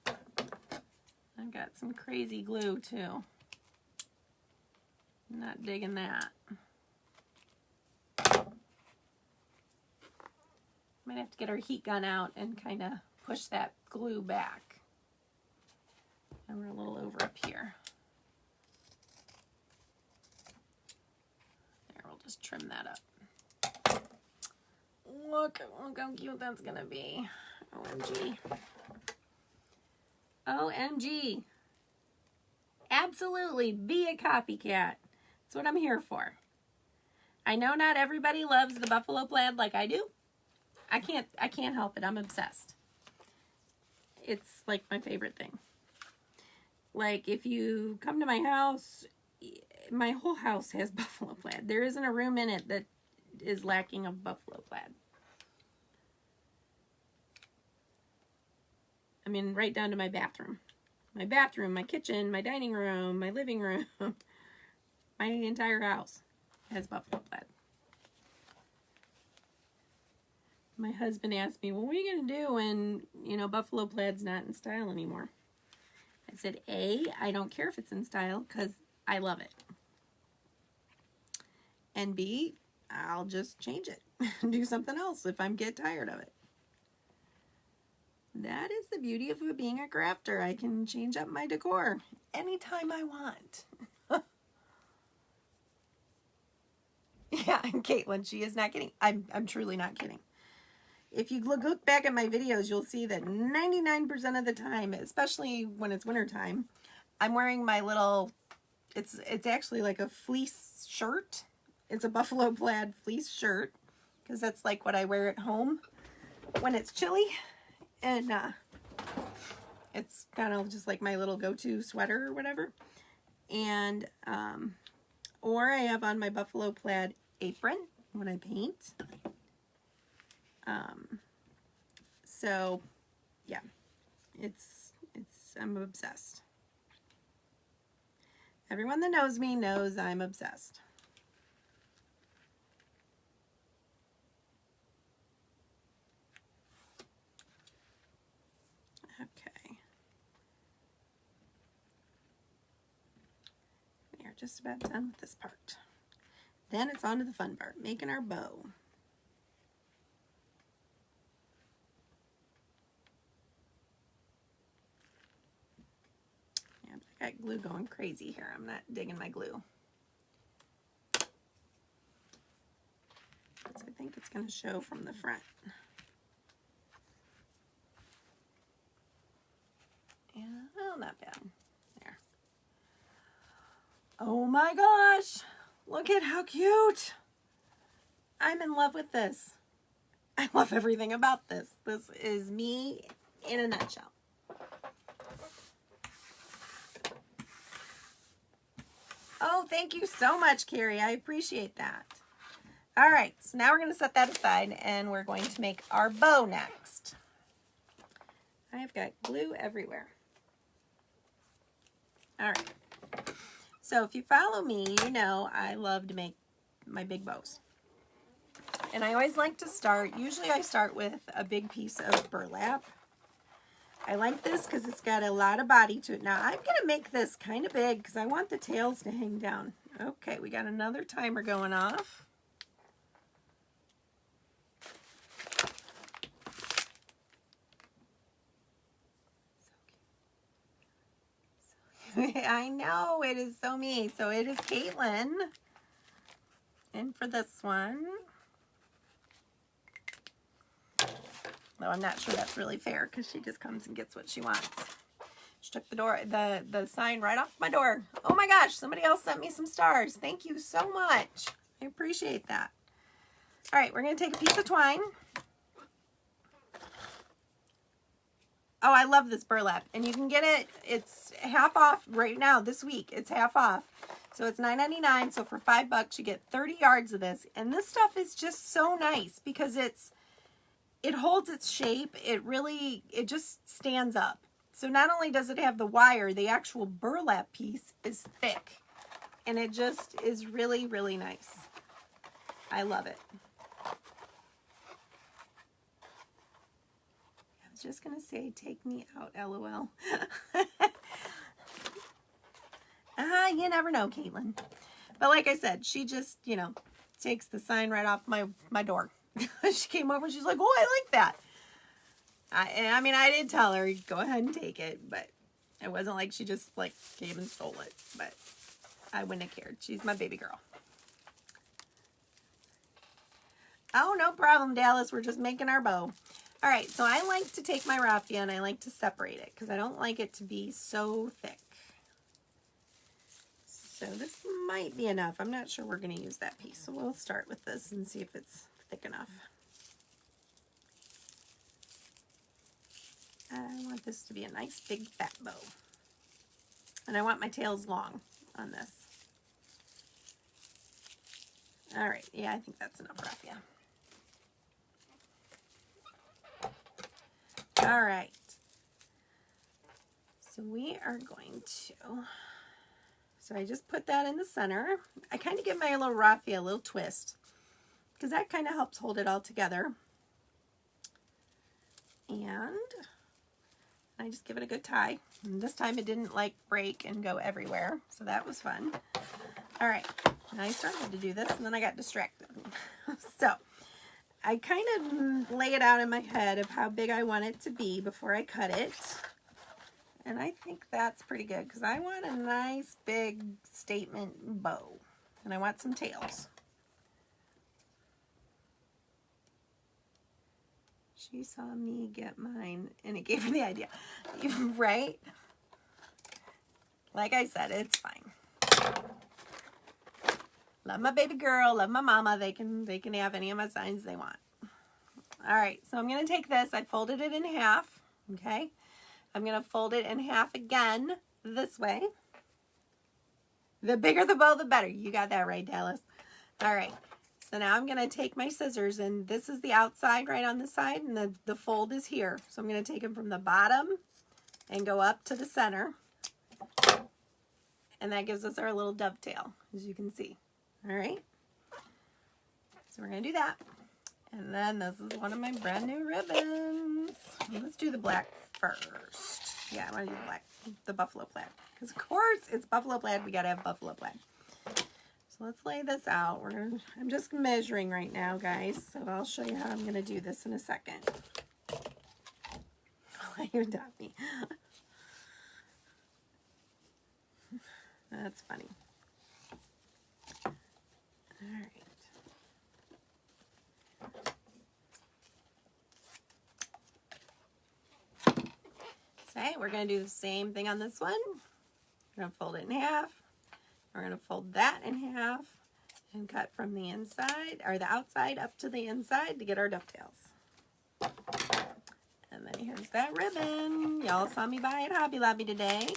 I've got some crazy glue too. I'm not digging that. Might have to get our heat gun out and kind of push that glue back. And we're a little over up here. There, we'll just trim that up. Look how cute that's gonna be. OMG. OMG. Absolutely, be a copycat. That's what I'm here for. I know not everybody loves the buffalo plaid like I do. I can't help it. I'm obsessed. It's like my favorite thing. Like if you come to my house, my whole house has buffalo plaid. There isn't a room in it that is lacking of buffalo plaid. I mean, right down to my bathroom. My bathroom, my kitchen, my dining room, my living room. My entire house has buffalo plaid. My husband asked me, well, what are you going to do when, you know, buffalo plaid's not in style anymore? I said, A, I don't care if it's in style because I love it. And B, I'll just change it and do something else if I get tired of it. That is the beauty of being a crafter. I can change up my decor anytime I want. Yeah, and Caitlin, she is not kidding. I'm truly not kidding. If you look back at my videos, you'll see that 99% of the time, especially when it's wintertime, I'm wearing my little, it's actually like a fleece shirt. It's a buffalo plaid fleece shirt because that's like what I wear at home when it's chilly. And it's kind of just like my little go-to sweater or whatever. And, or I have on my buffalo plaid apron when I paint. So yeah, I'm obsessed. Everyone that knows me knows I'm obsessed. Okay. We are just about done with this part. Then it's on to the fun part, making our bow. I got glue going crazy here. I'm not digging my glue. So I think it's going to show from the front. Yeah, oh, not bad. There. Oh my gosh! Look at how cute! I'm in love with this. I love everything about this. This is me in a nutshell. Oh, thank you so much, Carrie. I appreciate that. All right, so now we're going to set that aside and we're going to make our bow next. I've got glue everywhere. All right. So if you follow me, you know I love to make my big bows. And I always like to start, usually I start with a big piece of burlap. I like this because it's got a lot of body to it. Now I'm going to make this kind of big because I want the tails to hang down. Okay, we got another timer going off. I know, it is so me. So it is Caitlin. And for this one, though I'm not sure that's really fair because she just comes and gets what she wants. She took the sign right off my door. Oh my gosh, somebody else sent me some stars. Thank you so much. I appreciate that. All right, we're going to take a piece of twine. Oh, I love this burlap. And you can get it, it's half off right now this week. It's half off. So it's $9.99. So for $5 you get 30 yards of this. And this stuff is just so nice because it holds its shape. It just stands up. So not only does it have the wire, the actual burlap piece is thick. And it just is really, really nice. I love it. Just gonna say, take me out, LOL. You never know, Caitlin. But like I said, she just, you know, takes the sign right off my door. She came over, she's like, oh, I like that. I mean, I did tell her, go ahead and take it, but it wasn't like she just, like, came and stole it. But I wouldn't have cared. She's my baby girl. Oh, no problem, Dallas. We're just making our bow. All right, so I like to take my raffia and I like to separate it because I don't like it to be so thick. So this might be enough. I'm not sure we're going to use that piece. So we'll start with this and see if it's thick enough. I want this to be a nice big fat bow. And I want my tails long on this. All right, yeah, I think that's enough raffia. All right, so we are going to, so I just put that in the center. I kind of give my little raffia a little twist because that kind of helps hold it all together. And I just give it a good tie. And this time it didn't like break and go everywhere, so that was fun. All right, I started to do this and then I got distracted. So I kind of lay it out in my head of how big I want it to be before I cut it. And I think that's pretty good because I want a nice big statement bow. And I want some tails. She saw me get mine and it gave her the idea. Right? Like I said, it's fine. Love my baby girl, love my mama. They can have any of my signs they want. All right, so I'm going to take this. I folded it in half, okay? I'm going to fold it in half again this way. The bigger the bow, the better. You got that right, Dallas. All right, so now I'm going to take my scissors, and this is the outside right on the side, and the fold is here. So I'm going to take them from the bottom and go up to the center. And that gives us our little dovetail, as you can see. All right, so we're going to do that. And then this is one of my brand new ribbons. Let's do the black first. Yeah, I want to do the black, the buffalo plaid. Because of course it's buffalo plaid, we got to have buffalo plaid. So let's lay this out. I'm just measuring right now, guys. So I'll show you how I'm going to do this in a second. Oh, you got me. That's funny. All right. So we're going to do the same thing on this one. We're going to fold it in half. We're going to fold that in half and cut from the inside or the outside up to the inside to get our dovetails. And then here's that ribbon. Y'all saw me buy at Hobby Lobby today.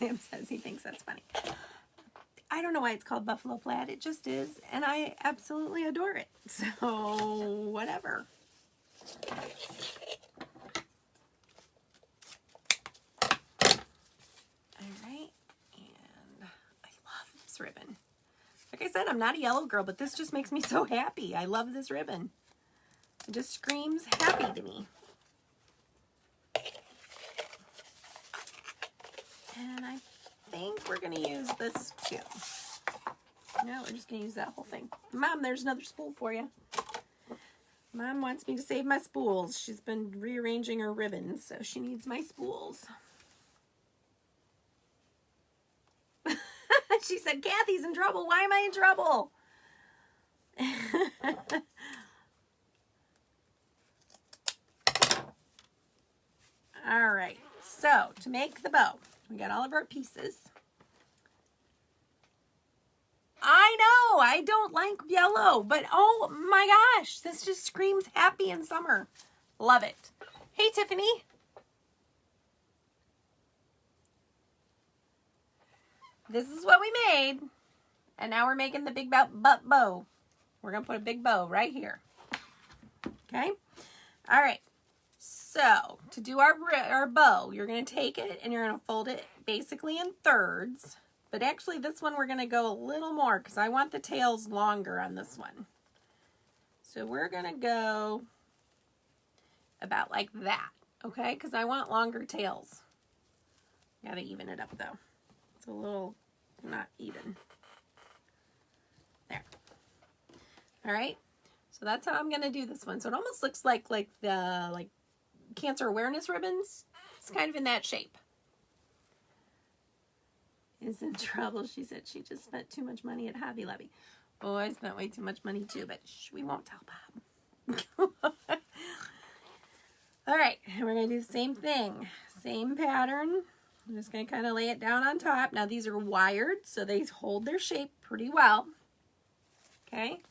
Sam says he thinks that's funny. I don't know why it's called buffalo plaid. It just is, and I absolutely adore it. So, whatever. Alright, and I love this ribbon. Like I said, I'm not a yellow girl, but this just makes me so happy. I love this ribbon. It just screams happy to me. And I think we're going to use this too. No, we're just going to use that whole thing. Mom, there's another spool for you. Mom wants me to save my spools. She's been rearranging her ribbons, so she needs my spools. She said, Kathy's in trouble. Why am I in trouble? All right, so to make the bow, we got all of our pieces. I know, I don't like yellow, but oh my gosh, this just screams happy in summer. Love it. Hey, Tiffany. This is what we made, and now we're making the big bow. We're going to put a big bow right here. Okay? All right. So, to do our bow, you're going to take it and you're going to fold it basically in thirds. But actually, this one we're going to go a little more because I want the tails longer on this one. So, we're going to go about like that, okay? Because I want longer tails. Got to even it up, though. It's a little not even. There. All right. So that's how I'm going to do this one. So it almost looks like the cancer awareness ribbons. It's kind of in that shape. Is in trouble. She said she just spent too much money at Hobby Lobby. Oh, I spent way too much money too, but shh, we won't tell Bob. All right. And we're going to do the same thing. Same pattern. I'm just going to kind of lay it down on top. Now these are wired, so they hold their shape pretty well. Okay.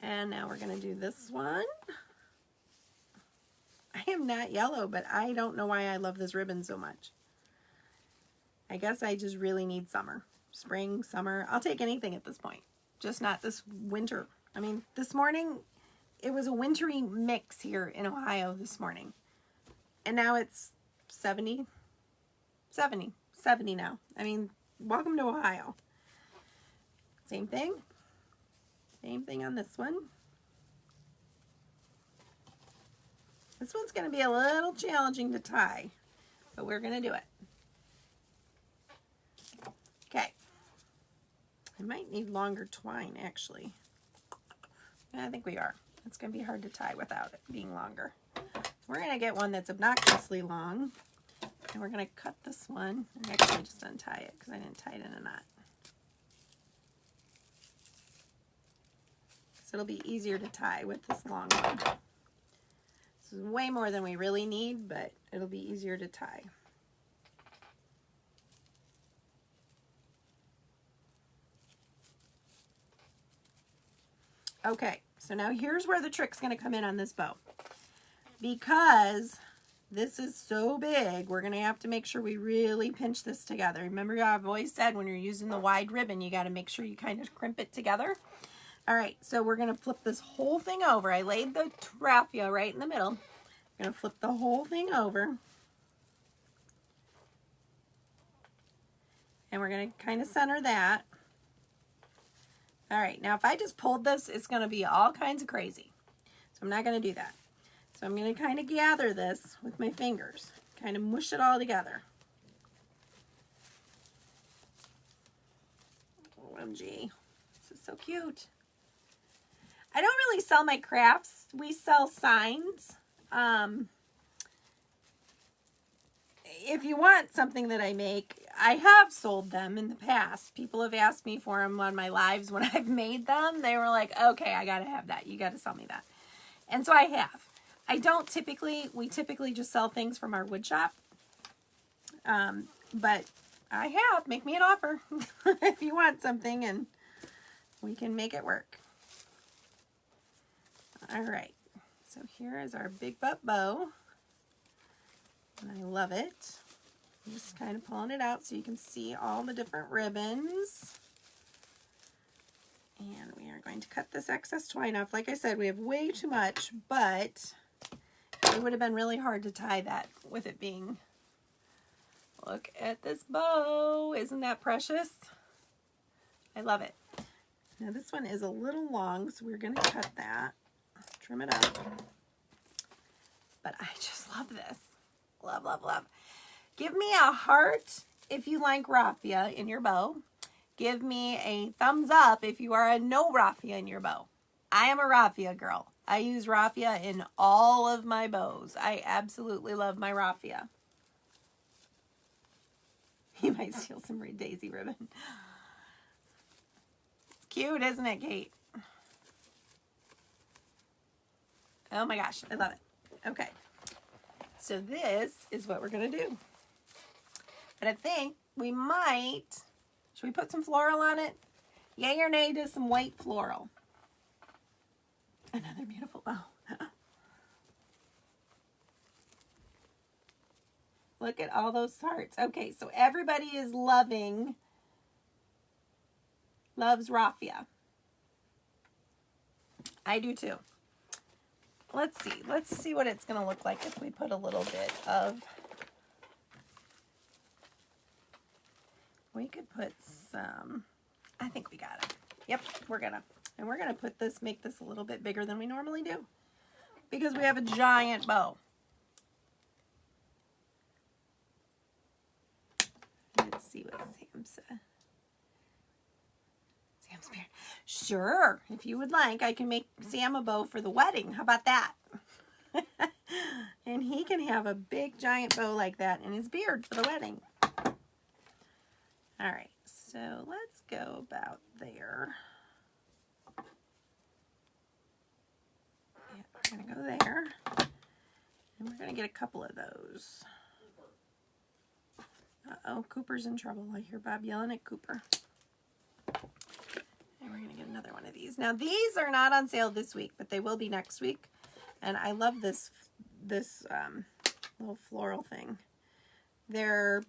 And now we're going to do this one. I am not yellow, but I don't know why I love this ribbon so much. I guess I just really need summer. Spring, summer. I'll take anything at this point. Just not this winter. I mean, this morning, it was a wintry mix here in Ohio this morning. And now it's 70 now. I mean, welcome to Ohio. Same thing. Same thing on this one. This one's going to be a little challenging to tie, but we're going to do it. Okay. I might need longer twine, actually. I think we are. It's going to be hard to tie without it being longer. We're going to get one that's obnoxiously long. And we're going to cut this one and actually just untie it because I didn't tie it in a knot. So it'll be easier to tie with this long one. This is way more than we really need, but it'll be easier to tie. Okay, so now here's where the trick's going to come in on this bow. Because this is so big, we're going to have to make sure we really pinch this together. Remember, I've always said when you're using the wide ribbon, you got to make sure you kind of crimp it together. All right, so we're going to flip this whole thing over. I laid the raffia right in the middle. We're going to flip the whole thing over. And we're going to kind of center that. All right, now if I just pulled this, it's going to be all kinds of crazy. So I'm not going to do that. So I'm going to kind of gather this with my fingers, kind of mush it all together. OMG, this is so cute. I don't really sell my crafts. We sell signs. If you want something that I make, I have sold them in the past. People have asked me for them on my lives when I've made them. They were like, okay, I got to have that. You got to sell me that. And so I have. I don't typically, we typically just sell things from our wood shop. But I have, make me an offer if you want something and we can make it work. All right, so here is our big butt bow. And I love it. I'm just kind of pulling it out so you can see all the different ribbons. And we are going to cut this excess twine off. Like I said, we have way too much, but it would have been really hard to tie that with it being... Look at this bow. Isn't that precious? I love it. Now this one is a little long, so we're going to cut that. Trim it up. But I just love this. Love, love, love. Give me a heart if you like raffia in your bow. Give me a thumbs up if you are a no raffia in your bow. I am a raffia girl. I use raffia in all of my bows. I absolutely love my raffia. You might steal some Red Daisy ribbon. It's cute, isn't it, Kate? Oh my gosh, I love it. Okay, so this is what we're gonna do. But I think we might, should we put some floral on it? Yay or nay to some white floral? Another beautiful bow. Look at all those hearts. Okay, so everybody is loves raffia. I do too. Let's see what it's gonna look like if we put a little bit of, we could put some, I think we got it. Yep, we're gonna put this, make this a little bit bigger than we normally do because we have a giant bow. Let's see what Sam said. Sam's beard. Sure, if you would like, I can make Sam a bow for the wedding. How about that? And he can have a big giant bow like that in his beard for the wedding. All right, so let's go about there. Yeah, we're gonna go there. And we're gonna get a couple of those. Uh-oh, Cooper's in trouble. I hear Bob yelling at Cooper. And we're gonna get another one of these. Now these are not on sale this week, but they will be next week. And I love this little floral thing. They're,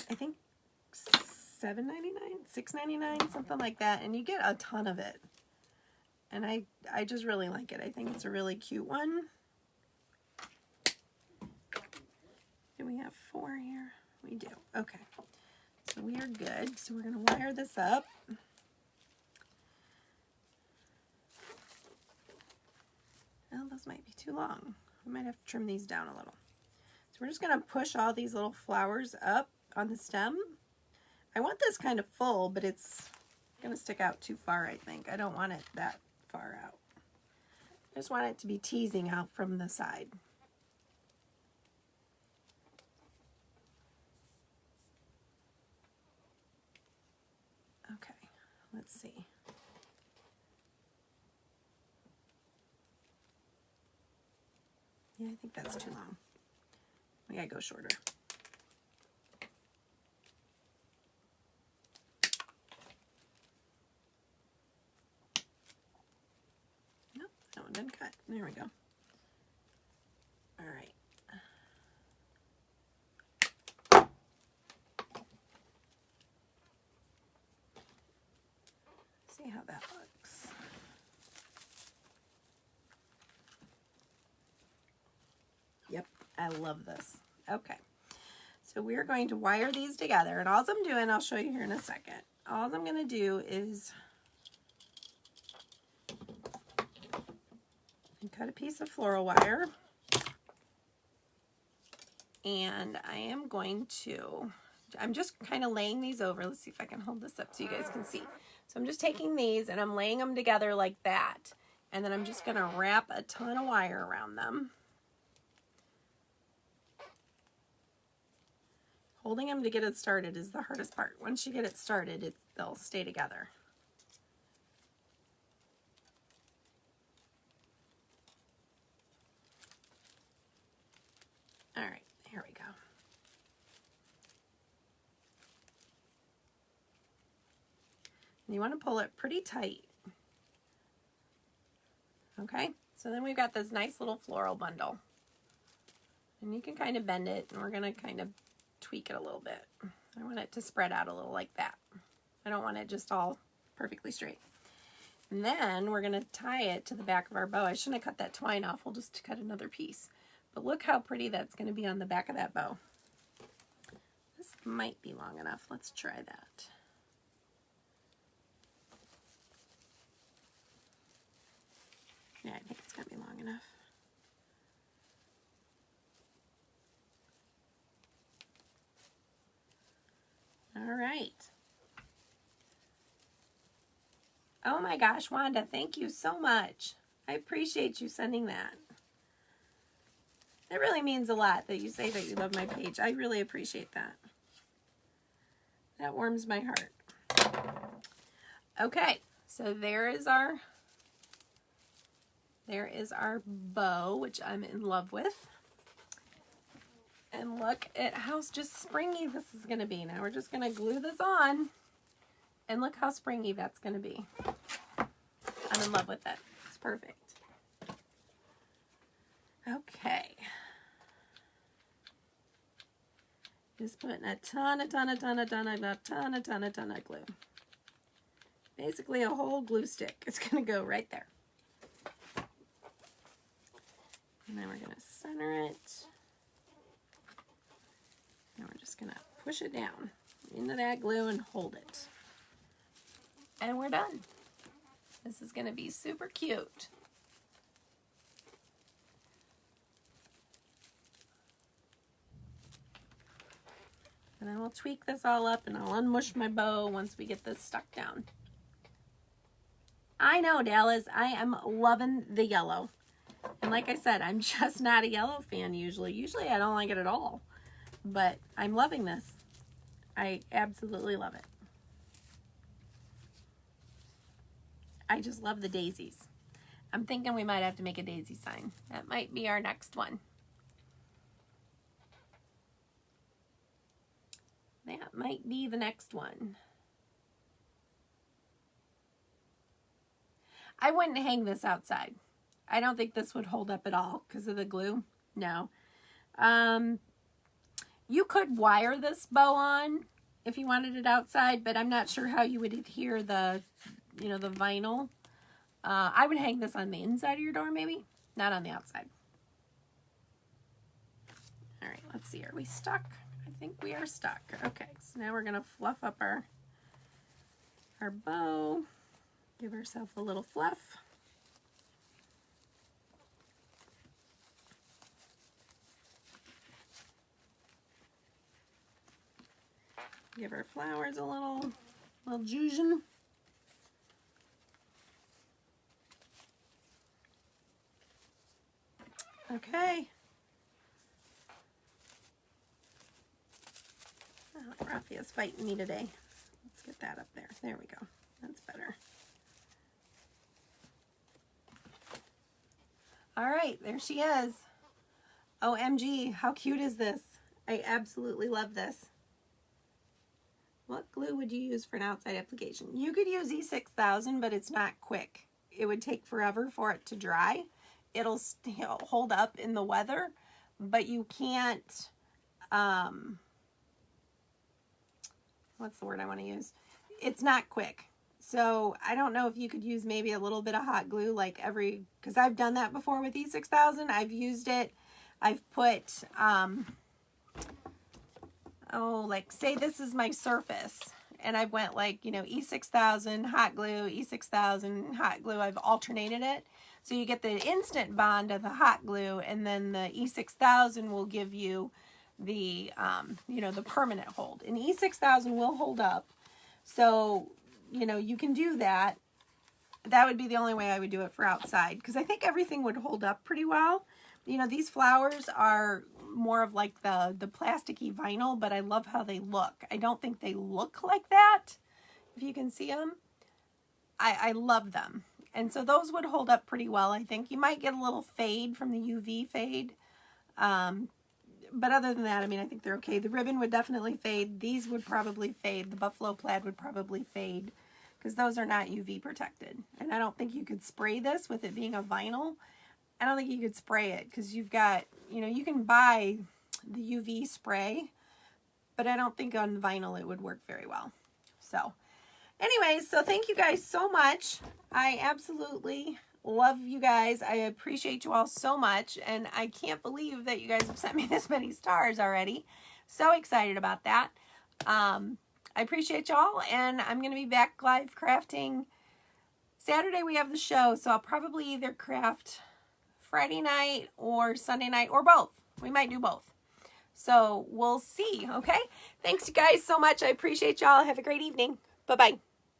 I think, $7.99, $6.99, something like that. And you get a ton of it. And I just really like it. I think it's a really cute one. Do we have 4 here? We do. Okay. So we are good. So we're going to wire this up. Well, those might be too long. We might have to trim these down a little. So we're just going to push all these little flowers up on the stem. I want this kind of full, but it's going to stick out too far, I think. I don't want it that far out. I just want it to be teasing out from the side. Okay, let's see. Yeah, I think that's too long. We gotta go shorter. Nope, that one didn't cut. There we go. All right. See how that looks. Yep, I love this. Okay, so we're going to wire these together, and all I'm doing, I'll show you here in a second. All I'm going to do is cut a piece of floral wire, and I am going to, I'm just kind of laying these over. Let's see if I can hold this up so you guys can see. So I'm just taking these and I'm laying them together like that, and then I'm just going to wrap a ton of wire around them. Holding them to get it started is the hardest part. Once you get it started, they'll stay together. All right, here we go. And you want to pull it pretty tight. Okay, so then we've got this nice little floral bundle. And you can kind of bend it, and we're going to kind of tweak it a little bit. I want it to spread out a little like that. I don't want it just all perfectly straight. And then we're going to tie it to the back of our bow. I shouldn't have cut that twine off. We'll just cut another piece. But look how pretty that's going to be on the back of that bow. This might be long enough. Let's try that. Yeah, I think it's going to be long enough. All right. Oh my gosh, Wanda, thank you so much. I appreciate you sending that. It really means a lot that you say that you love my page. I really appreciate that. That warms my heart. Okay, so there is our bow, which I'm in love with. And look at how just springy this is going to be. Now we're just going to glue this on. And look how springy that's going to be. I'm in love with it. It's perfect. Okay. Just putting a ton of glue. Basically a whole glue stick. It's going to go right there. And then we're going to center it. And we're just going to push it down into that glue and hold it. And we're done. This is going to be super cute. And then we'll tweak this all up and I'll unmush my bow once we get this stuck down. I know, Dallas, I am loving the yellow. And like I said, I'm just not a yellow fan usually. Usually I don't like it at all. But I'm loving this. I absolutely love it. I just love the daisies. I'm thinking we might have to make a daisy sign. That might be our next one. That might be the next one. I wouldn't hang this outside. I don't think this would hold up at all because of the glue. No. You could wire this bow on if you wanted it outside, but I'm not sure how you would adhere the the vinyl. I would hang this on the inside of your door maybe, not on the outside. All right, let's see. Are we stuck? I think we are stuck. Okay, so now we're going to fluff up our bow. Give ourselves a little fluff. Give our flowers a little zhuzhin. Okay. Oh, Raphia's fighting me today. Let's get that up there. There we go. That's better. All right, there she is. OMG, how cute is this? I absolutely love this. What glue would you use for an outside application? You could use E6000, but it's not quick. It would take forever for it to dry. It'll still hold up in the weather, but you can't, what's the word I want to use? It's not quick. So I don't know if you could use maybe a little bit of hot glue because I've done that before with E6000. I've used it. I've put, say this is my surface and I went E6000 hot glue, E6000 hot glue. I've alternated it. So you get the instant bond of the hot glue, and then the E6000 will give you the, the permanent hold. And E6000 will hold up. So, you can do that. That would be the only way I would do it for outside, because I think everything would hold up pretty well. These flowers are more of like the plasticky vinyl, but I love how they look. I don't think they look like that, if you can see them. I love them. And so those would hold up pretty well, I think. You might get a little fade from the UV fade. But other than that, I think they're okay. The ribbon would definitely fade. These would probably fade. The buffalo plaid would probably fade because those are not UV protected. And I don't think you could spray this with it being a vinyl. I don't think you could spray it because you've got, you know, you can buy the UV spray, but I don't think on vinyl it would work very well. So anyways, so thank you guys so much. I absolutely love you guys. I appreciate you all so much, and I can't believe that you guys have sent me this many stars already. So excited about that. I appreciate y'all, and I'm going to be back live crafting. Saturday we have the show, so I'll probably either craft Friday night or Sunday night or both. We might do both. So we'll see, okay? Thanks you guys so much. I appreciate y'all. Have a great evening. Bye-bye.